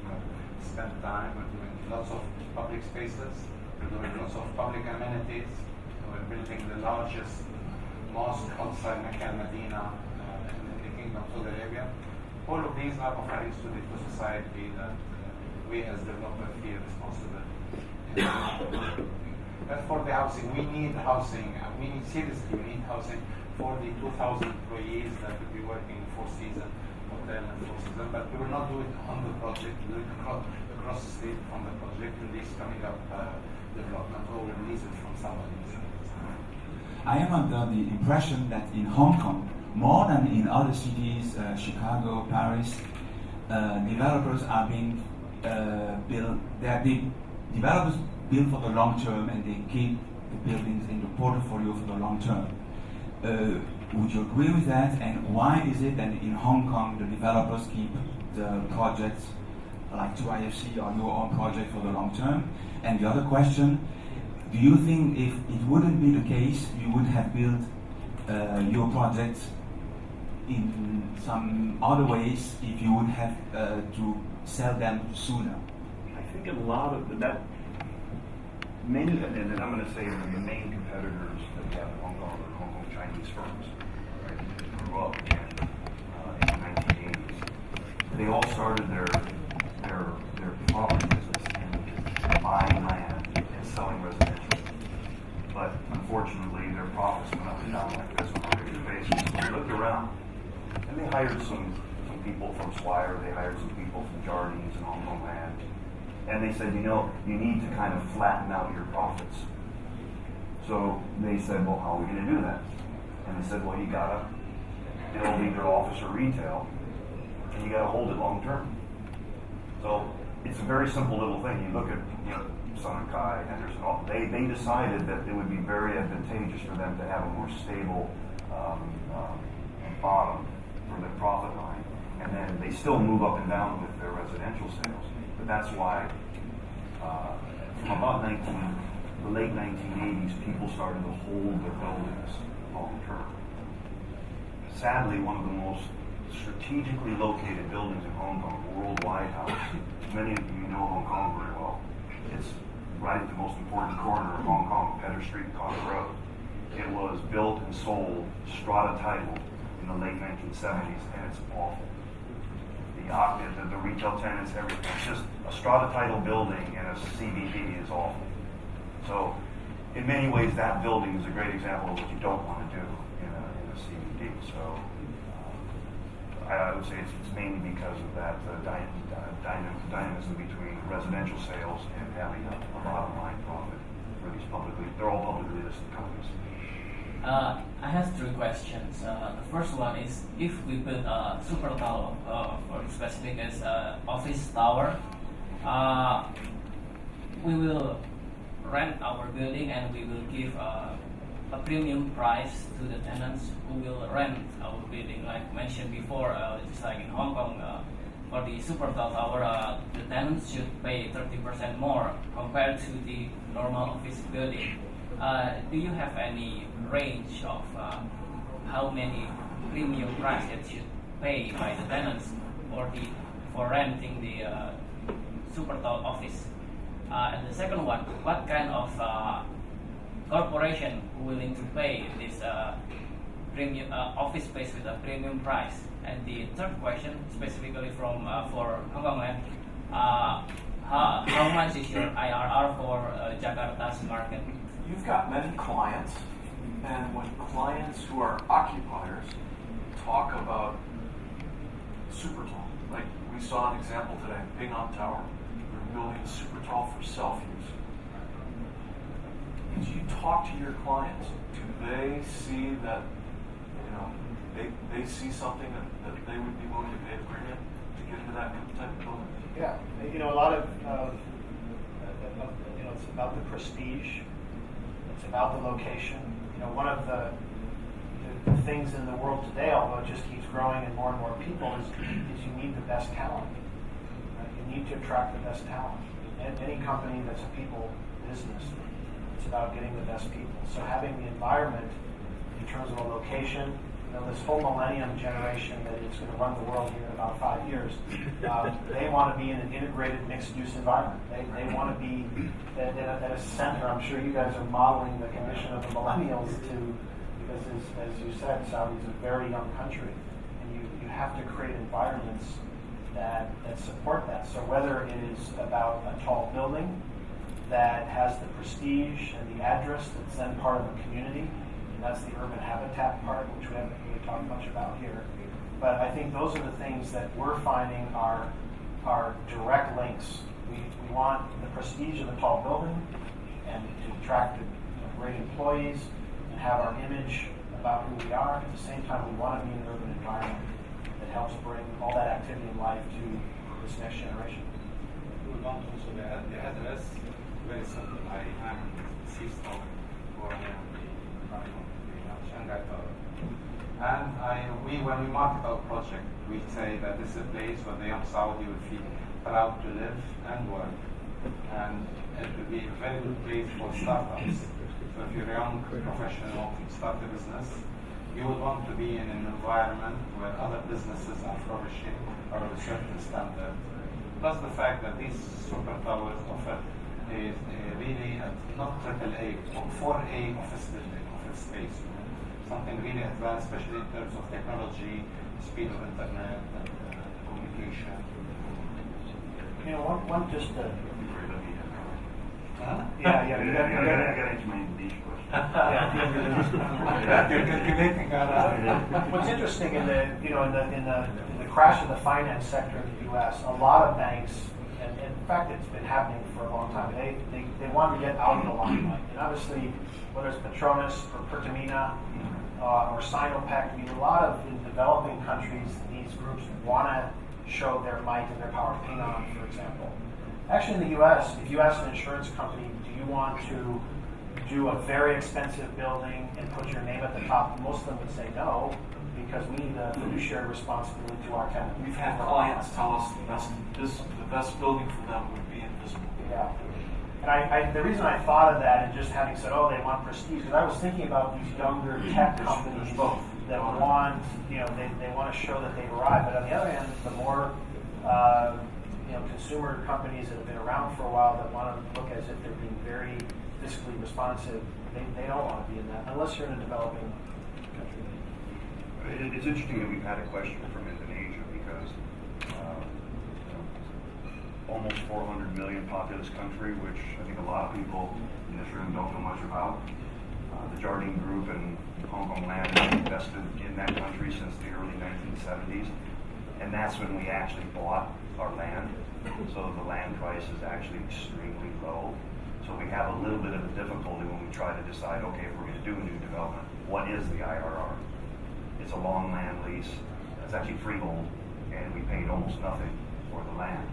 spend time. We're doing lots of public spaces. We're doing lots of public amenities. We're building the largest mosque outside Mecca and Medina in the Kingdom of Saudi Arabia. All of these are offerings to society that we as developers feel responsible. As for the housing, we need housing. We need housing for the 2,000 employees that will be working in Four Seasons Hotel and Four Seasons. But we will not do it on the project. We will do it across the street from the project in this coming up development, or we'll lease it from somebody. I am under the impression that in Hong Kong, more than in other cities, Chicago, Paris, developers are being built. Developers build for the long term, and they keep the buildings in the portfolio for the long term. Would you agree with that? And why is it that in Hong Kong the developers keep the projects like 2IFC or your own project for the long term? And the other question, do you think if it wouldn't be the case, you would have built your projects in some other ways if you would have to sell them sooner? I think a lot of that, many, and I'm going to say the main competitors that we have in Hong Kong are Hong Kong Chinese firms, right? That grew up in the 1980s. They all started their property business in buying land and selling residential. But unfortunately, ultimately their profits went up and down like this on a regular basis. So they looked around, and they hired some people from Speyer, they hired some people from Jardines and Hongkong Land, and they said, you need to kind of flatten out your profits. So they said, well, how are we going to do that? And they said, well, you got to build either office or retail, and you got to hold it long term. So it's a very simple little thing. You look at Shanghai, Henderson, they decided that it would be very advantageous for them to have a more stable bottom for their profit line. And then they still move up and down with their residential sales. But that's why from about the late 1980s, people started to hold their buildings long term. Sadly, one of the most strategically located buildings in Hong Kong, World White House. Many of you know Hong Kong very well. It's right at the most important corner of Hong Kong, Pedder Street, Carter Road. It was built and sold strata title in the late 1970s, and it's awful. The retail tenants, everything. It's just a strata title building in a CBD is awful. So, in many ways, that building is a great example of what you don't want to do in a CBD. So, I would say it's mainly because of that dynamism between residential sales and having a bottom line profit for these they're all publicly listed companies. I have 3 questions. The first one is, if we build a super tower, or specific as office tower, we will rent our building and we will give a premium price to the tenants who will rent our building. Like mentioned before, just like in Hong Kong, for the super tower, the tenants should pay 30% more compared to the normal office building. Do you have any range of how many premium price that should pay by the tenants for renting the super tall office? And the second one, what kind of corporation willing to pay this premium office space with a premium price? And the third question, specifically for Hong Kong Land, how much is your IRR for Jakarta's market? You've got many clients, and when clients who are occupiers talk about super tall, like we saw an example today, Ping An Tower, they're building a super tall for self-use. As you talk to your clients, do they see that, they see something that they would be willing to pay a premium to get into that type of building? Yeah, a lot of it's about the prestige. It's about the location. One of the things in the world today, although it just keeps growing and more people, is you need the best talent. Right? You need to attract the best talent. And any company that's a people business, it's about getting the best people. So having the environment in terms of a location, this whole millennium generation that is going to run the world here in about 5 years, they want to be in an integrated mixed-use environment. They want to be at a center. I'm sure you guys are modeling the condition of the millennials because as you said, Saudi is a very young country, and you have to create environments that support that. So whether it is about a tall building that has the prestige and the address that's then part of a community, and that's the urban habitat part, which we haven't really talked much about here. But I think those are the things that we're finding are direct links. We want the prestige of a tall building and to attract great employees and have our image about who we are. At the same time, we want to be in an urban environment that helps bring all that activity and life to this next generation. We want also the address, very simple. I am deceased for Shanghai Tower. And when we market our project, we say that this is a place where the young Saudi will feel proud to live and work. And it will be a very good place for startups. So if you're a young professional who start a business, you would want to be in an environment where other businesses are flourishing or of a certain standard. Plus the fact that these super towers offer is really not AAA, but 4A office building, office space. Something really advanced, especially in terms of technology, speed of internet, and communication. One just to Yeah. I gotta answer my Indonesia question. What's interesting in the crash of the finance sector in the U.S., a lot of banks, and in fact it's been happening for a long time, they want to get out of the limelight. And obviously, whether it's Petronas or Pertamina or Sinopec, I mean, a lot of in developing countries, these groups want to show their might and their power. Ping On, for example. Actually, in the U.S., if you ask an insurance company, do you want to do a very expensive building and put your name at the top, most of them would say no, because we need a fiduciary responsibility to our tenants. We've had clients tell us the best building for them would be invisible. Yeah. And the reason I thought of that and just having said, oh, they want prestige, because I was thinking about these younger tech companies that want, they want to show that they've arrived. But on the other hand, the more consumer companies that have been around for a while that want to look as if they're being very fiscally responsive, they don't want to be in that unless you're in a developing country. It's interesting that we've had a question from Indonesia because almost 400 million populous country, which I think a lot of people in this room don't know much about. The Jardine Group and Hongkong Land have invested in that country since the early 1970s, and that's when we actually bought our land. So the land price is actually extremely low. So we have a little bit of a difficulty when we try to decide, okay, if we're going to do a new development, what is the IRR? It's a long land lease. It's actually freehold, and we paid almost nothing for the land.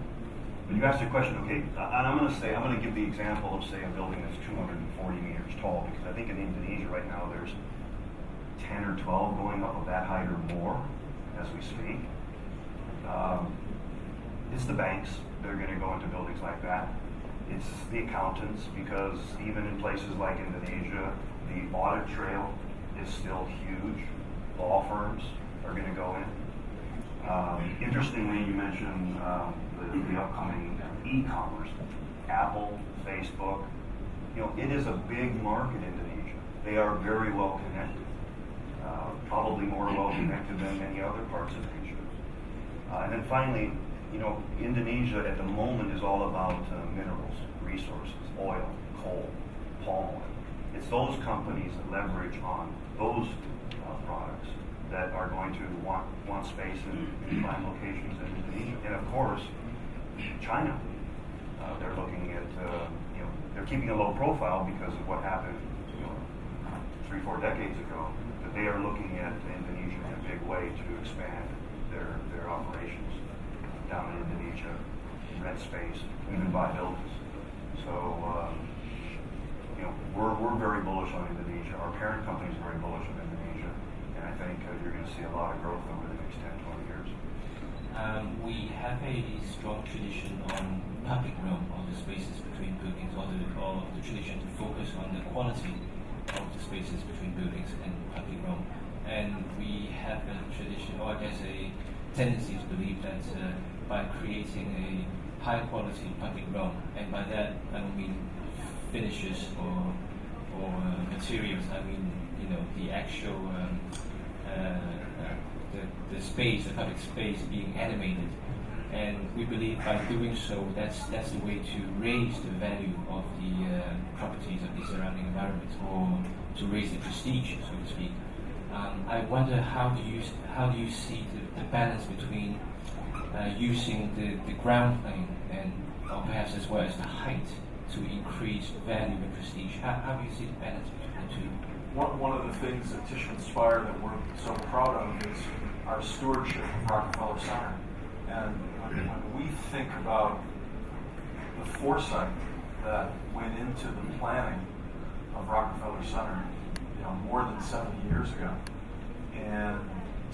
But you asked the question, okay, and I'm going to give the example of, say, a building that's 240 meters tall, because I think in Indonesia right now there's 10 or 12 going up of that height or more as we speak. It's the banks that are going to go into buildings like that. It's the accountants, because even in places like Indonesia, the audit trail is still huge. Law firms are going to go in. Interestingly, you mentioned the upcoming e-commerce, Apple, Facebook. It is a big market in Indonesia. They are very well connected, probably more well connected than many other parts of Asia. And then finally, Indonesia at the moment is all about minerals, resources, oil, coal, palm oil. It's those companies that leverage on those products that are going to want space in prime locations in Indonesia. And of course, China. They're looking at, they're keeping a low profile because of what happened 3-4 decades ago. But they are looking at Indonesia in a big way to expand their operations down in Indonesia, rent space, even buy buildings. So, we're very bullish on Indonesia. Our parent company is very bullish on Indonesia, and I think you're going to see a lot of growth over the next 10, 20 years. We have a strong tradition on public realm of the spaces between buildings, or the tradition to focus on the quality of the spaces between buildings and public realm. And we have a tradition, or there's a tendency to believe that by creating a high quality public realm, and by that I don't mean finishes or materials, I mean the actual the space, the public space being animated. And we believe by doing so, that's the way to raise the value of the properties of the surrounding environment, or to raise the prestige, so to speak. I wonder how do you see the balance between using the ground plane and or perhaps as well as the height to increase value and prestige? How do you see the balance between the two? One of the things at Tishman Speyer that we're so proud of is our stewardship of Rockefeller Center. And when we think about the foresight that went into the planning of Rockefeller Center, more than 70 years ago, and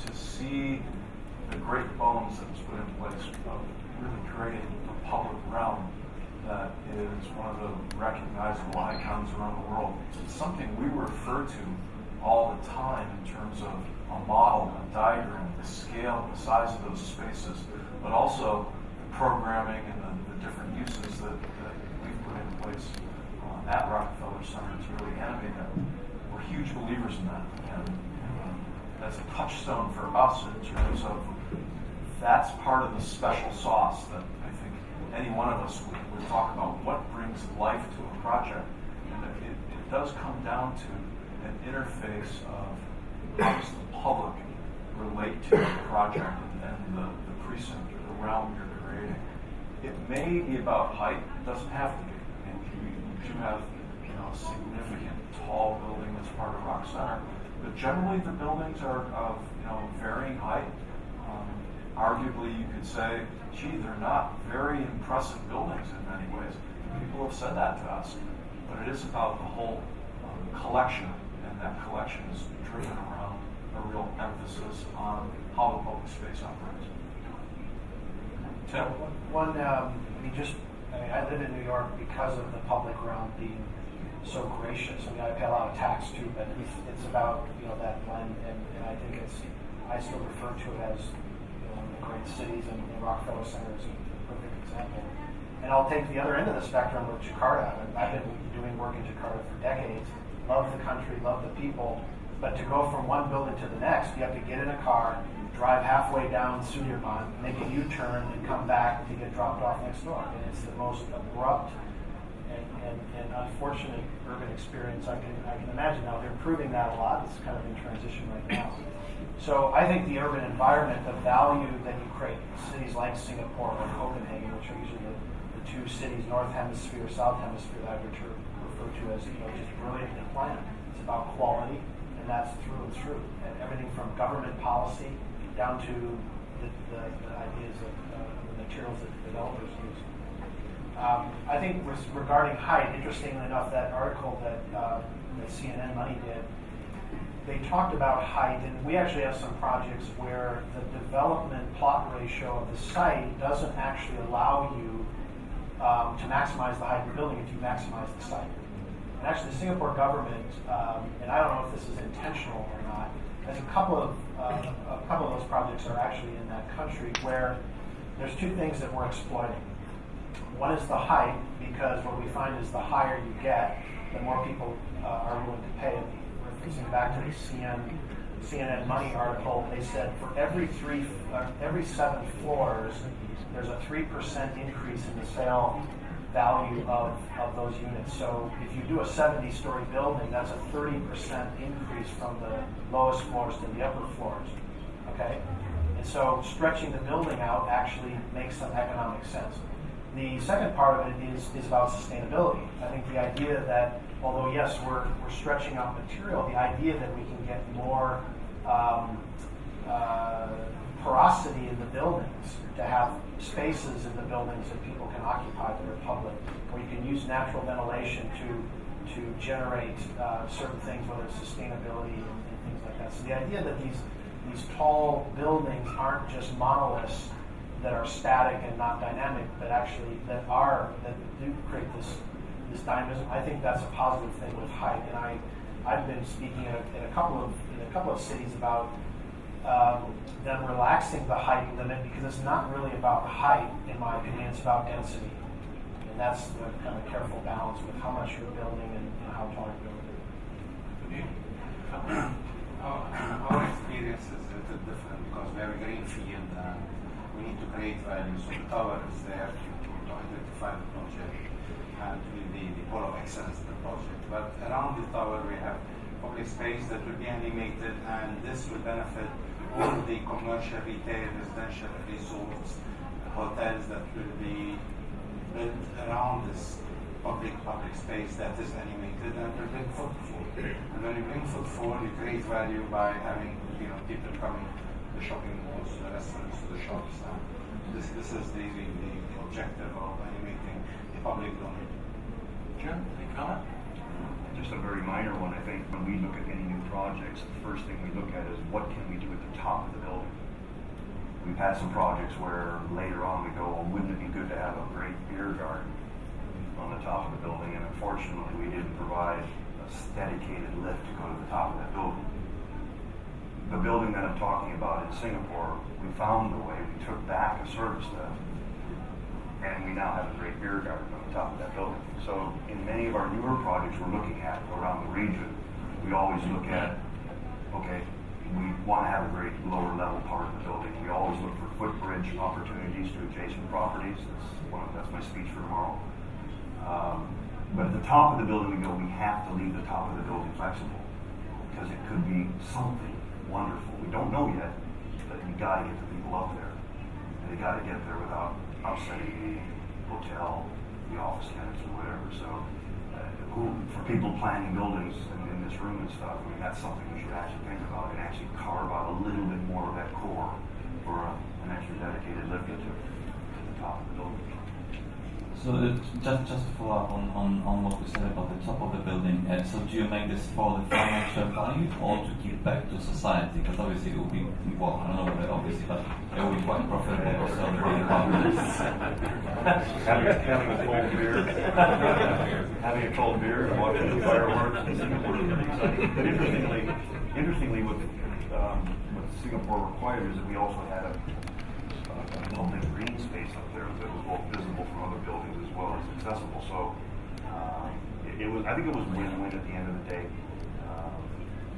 to see the great bones that was put in place of really creating a public realm that is one of the recognizable icons around the world. It's something we refer to all the time in terms of a model, a diagram, the scale, the size of those spaces, but also the programming and the different uses that we've put in place at Rockefeller Center to really animate that. We're huge believers in that, and that's a touchstone for us in terms of that's part of the special sauce that I think any one of us would talk about. What brings brings life to a project. And it does come down to an interface of how does the public relate to the project and the precinct or the realm you're creating. It may be about height, it doesn't have to be. I mean, you do have a significant tall building that's part of Rock Center, but generally the buildings are of varying height. Arguably, you could say, gee, they're not very impressive buildings in many ways. People have said that to us, but it is about the whole collection, and that collection is driven around a real emphasis on how the public space operates. Tim? I live in New York because of the public realm being so gracious. I mean, I pay a lot of tax too, but it's about that blend, and I think I still refer to it as one of the great cities, and Rockefeller Center is a perfect example. And I'll take the other end of the spectrum with Jakarta. I've been doing work in Jakarta for decades. Love the country, love the people, but to go from one building to the next, you have to get in a car, drive halfway down Sudirman, make a U-turn, and come back to get dropped off next door. And it's the most abrupt and unfortunate urban experience I can imagine. Now they're improving that a lot. It's kind of in transition right now. So I think the urban environment, the value that you create, cities like Singapore or Copenhagen, which are usually the two cities, North Hemisphere, South Hemisphere, that I would refer to as just brilliantly planned. It's about quality, and that's through and through. And everything from government policy down to the ideas of the materials that developers use. I think regarding height, interestingly enough, that article that CNN Money did, they talked about height, and we actually have some projects where the development plot ratio of the site doesn't actually allow you to maximize the height of the building if you maximize the site. And actually, the Singapore government, and I don't know if this is intentional or not, has a couple of those projects are actually in that country where there's two things that we're exploiting. One is the height, because what we find is the higher you get, the more people are willing to pay. Referencing back to the CNN Money article, they said for every 7 floors, there's a 3% increase in the sale value of those units. So if you do a 70-story building, that's a 30% increase from the lowest floors to the upper floors. Okay, and so stretching the building out actually makes some economic sense. The second part of it is about sustainability. I think the idea that, although yes, we're stretching out material, the idea that we can get more porosity in the buildings, to have spaces in the buildings that people can occupy that are public, or you can use natural ventilation to generate certain things, whether it's sustainability and things like that. So the idea that these tall buildings aren't just monoliths that are static and not dynamic, but actually that do create this dynamism. I think that's a positive thing with height, and I've been speaking in a couple of cities about them relaxing the height limit, because it's not really about height, in my opinion. It's about density, and that's the kind of careful balance with how much you're building and how tall you're building. Our experience is a little different because we're a green field and we need to create value. So the tower is there to identify the project and to be the goal of excellence of the project. But around the tower we have public space that will be animated, and this will benefit all the commercial, retail, residential resorts, hotels that will be built around this public space that is animated, and will bring footfall. And when you bring footfall, you create value by having people coming to the shopping malls, to the restaurants, to the shops. This is the objective of animating the public domain. Jim, any comment? Just a very minor one. I think when we look at any new projects, the first thing we look at is what can we do at the top of the building. We've had some projects where later on we go, well, wouldn't it be good to have a great beer garden on the top of the building? And unfortunately, we didn't provide a dedicated lift to go to the top of that building. The building that I'm talking about in Singapore, we found the way. We took back a service lift, and we now have a great beer garden on the top of that building. So in many of our newer projects we're looking at around the region, we always look at, okay, we want to have a great lower level part of the building. We always look for footbridge opportunities to adjacent properties. That's my speech for tomorrow. But at the top of the building we go, we have to leave the top of the building flexible because it could be something wonderful. We don't know yet, but you got to get the people up there. And they got to get there without upsetting the hotel, the office tenants, or whatever. So, for people planning buildings in this room and stuff, I mean, that's something we should actually think about and actually carve out a little bit more of that core for an extra dedicated lift to the top of the building. So just to follow up on what we said about the top of the building, so do you make this for the financial value or to give back to society? Because obviously it will be, well, I don't know whether obviously, but it will be quite profitable to sell the apartments. Having a cold beer, having a cold beer, and watching the fireworks in Singapore is pretty exciting. But interestingly, what Singapore required is that we also had a public green space up there that was both visible from other buildings as well as accessible. So I think it was win-win at the end of the day.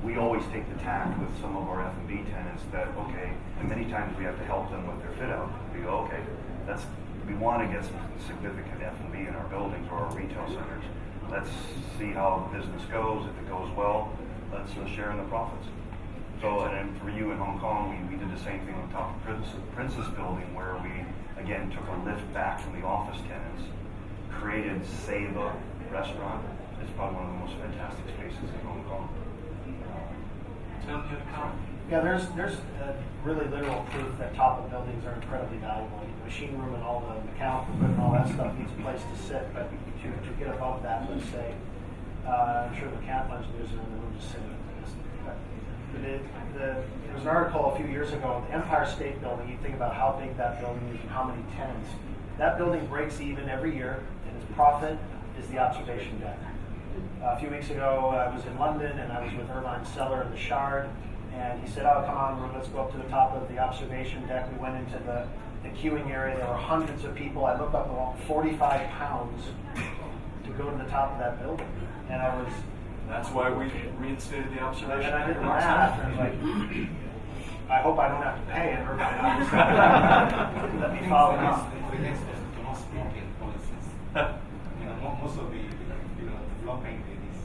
We always take the tack with some of our F&B tenants that, okay, and many times we have to help them with their fit out. We go, okay, we want to get some significant F&B in our buildings or our retail centers. Let's see how business goes. If it goes well, let's share in the profits. So, and for you in Hong Kong, we did the same thing on top of Princess Building, where we, again, took a lift back from the office tenants, created Seva restaurant. It's probably one of the most fantastic spaces in Hong Kong. Yeah, there's really literal proof that top of buildings are incredibly valuable. The machine room and all the mechanical equipment and all that stuff needs a place to sit, but to get above that, let's say, I'm sure the mechanical engineers are in the room just sitting. There was an article a few years ago, the Empire State Building. You think about how big that building is and how many tenants. That building breaks even every year, and its profit is the observation deck. A few weeks ago, I was in London, and I was with Irvine Seller in the Shard, and he said, "Oh, come on, let's go up to the top of the observation deck." We went into the queuing area. There were hundreds of people. I looked up the wall, 45 pounds to go to the top of that building, and I was. That's why we reinstated the observation. And I did the math, and I was like, I hope I don't have to pay it. Let me follow up. Most of the developing these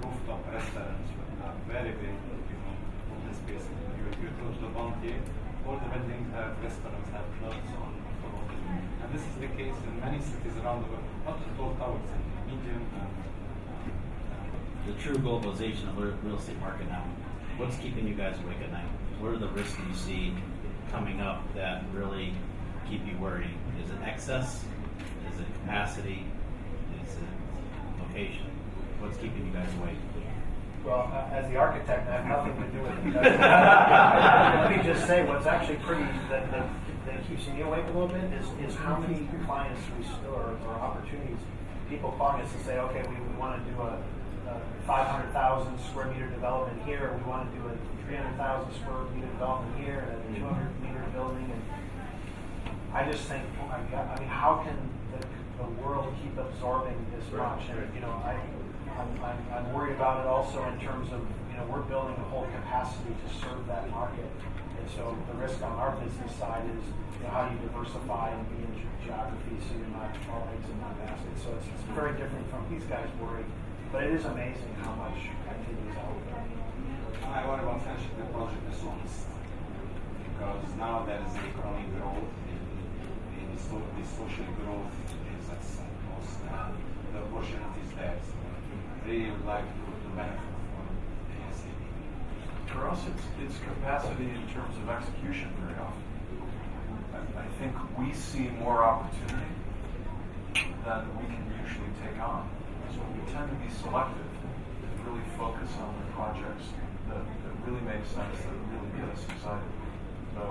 rooftop restaurants are very, very open space. You close the boundary, all the buildings have restaurants, have clubs on top of it. And this is the case in many cities around the world, not just tall towers, medium and the true globalization of the real estate market now. What's keeping you guys awake at night? What are the risks you see coming up that really keep you worried? Is it excess? Is it capacity? Is it location? What's keeping you guys awake? Well, as the architect, I have nothing to do with it. Let me just say what's actually pretty, that keeps me awake a little bit is how many clients we still or opportunities, people calling us and say, okay, we want to do a 500,000 square meter development here. We want to do a 300,000 square meter development here, and a 200 meter building. And I just think, oh my God, I mean, how can the world keep absorbing this much? And I'm worried about it also in terms of, we're building a whole capacity to serve that market. And so the risk on our business side is, how do you diversify and be in geography so you're not all eggs in one basket. So it's very different from these guys worry. But it is amazing how much activity is out there. I worry about finishing the project as soon as, because now there is the economic growth, the social growth is at some cost, and the opportunity is there. So I really would like to benefit from ASAP. For us, it's capacity in terms of execution very often. I think we see more opportunity than we can usually take on. So we tend to be selective and really focus on the projects that really make sense, that really get us excited. So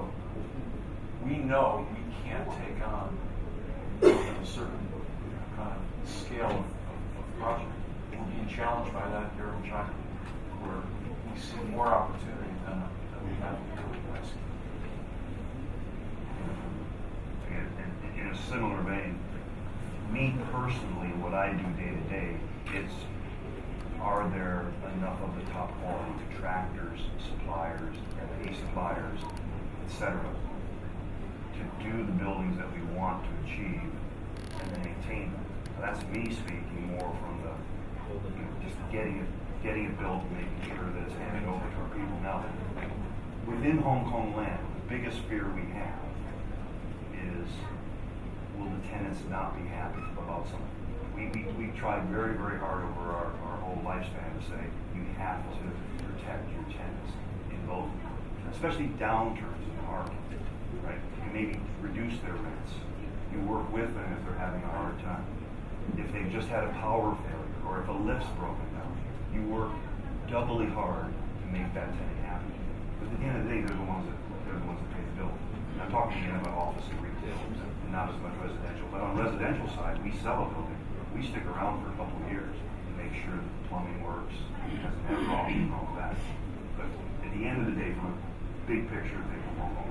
we know we can't take on a certain kind of scale of project. We're being challenged by that here in China, where we see more opportunity than we have to do with this. In a similar vein, me personally, what I do day to day is, are there enough of the top quality contractors, suppliers, FA suppliers, etc., to do the buildings that we want to achieve and then maintain them? That's me speaking more from the, just getting it built, making sure that it's handed over to our people. Now, within Hong Kong land, the biggest fear we have is, will the tenants not be happy about something? We tried very, very hard over our whole lifespan to say, you have to protect your tenants in both, especially downturns in the market, right? You maybe reduce their rents. You work with them if they're having a hard time. If they've just had a power failure, or if a lift's broken down, you work doubly hard to make that tenant happy. But at the end of the day, they're the ones that pay the bill. And I'm talking again about office and retail, and not as much residential. But on the residential side, we sell a building. We stick around for a couple of years to make sure that the plumbing works, doesn't have problems and all of that. But at the end of the day, from a big picture thing, from Hong Kong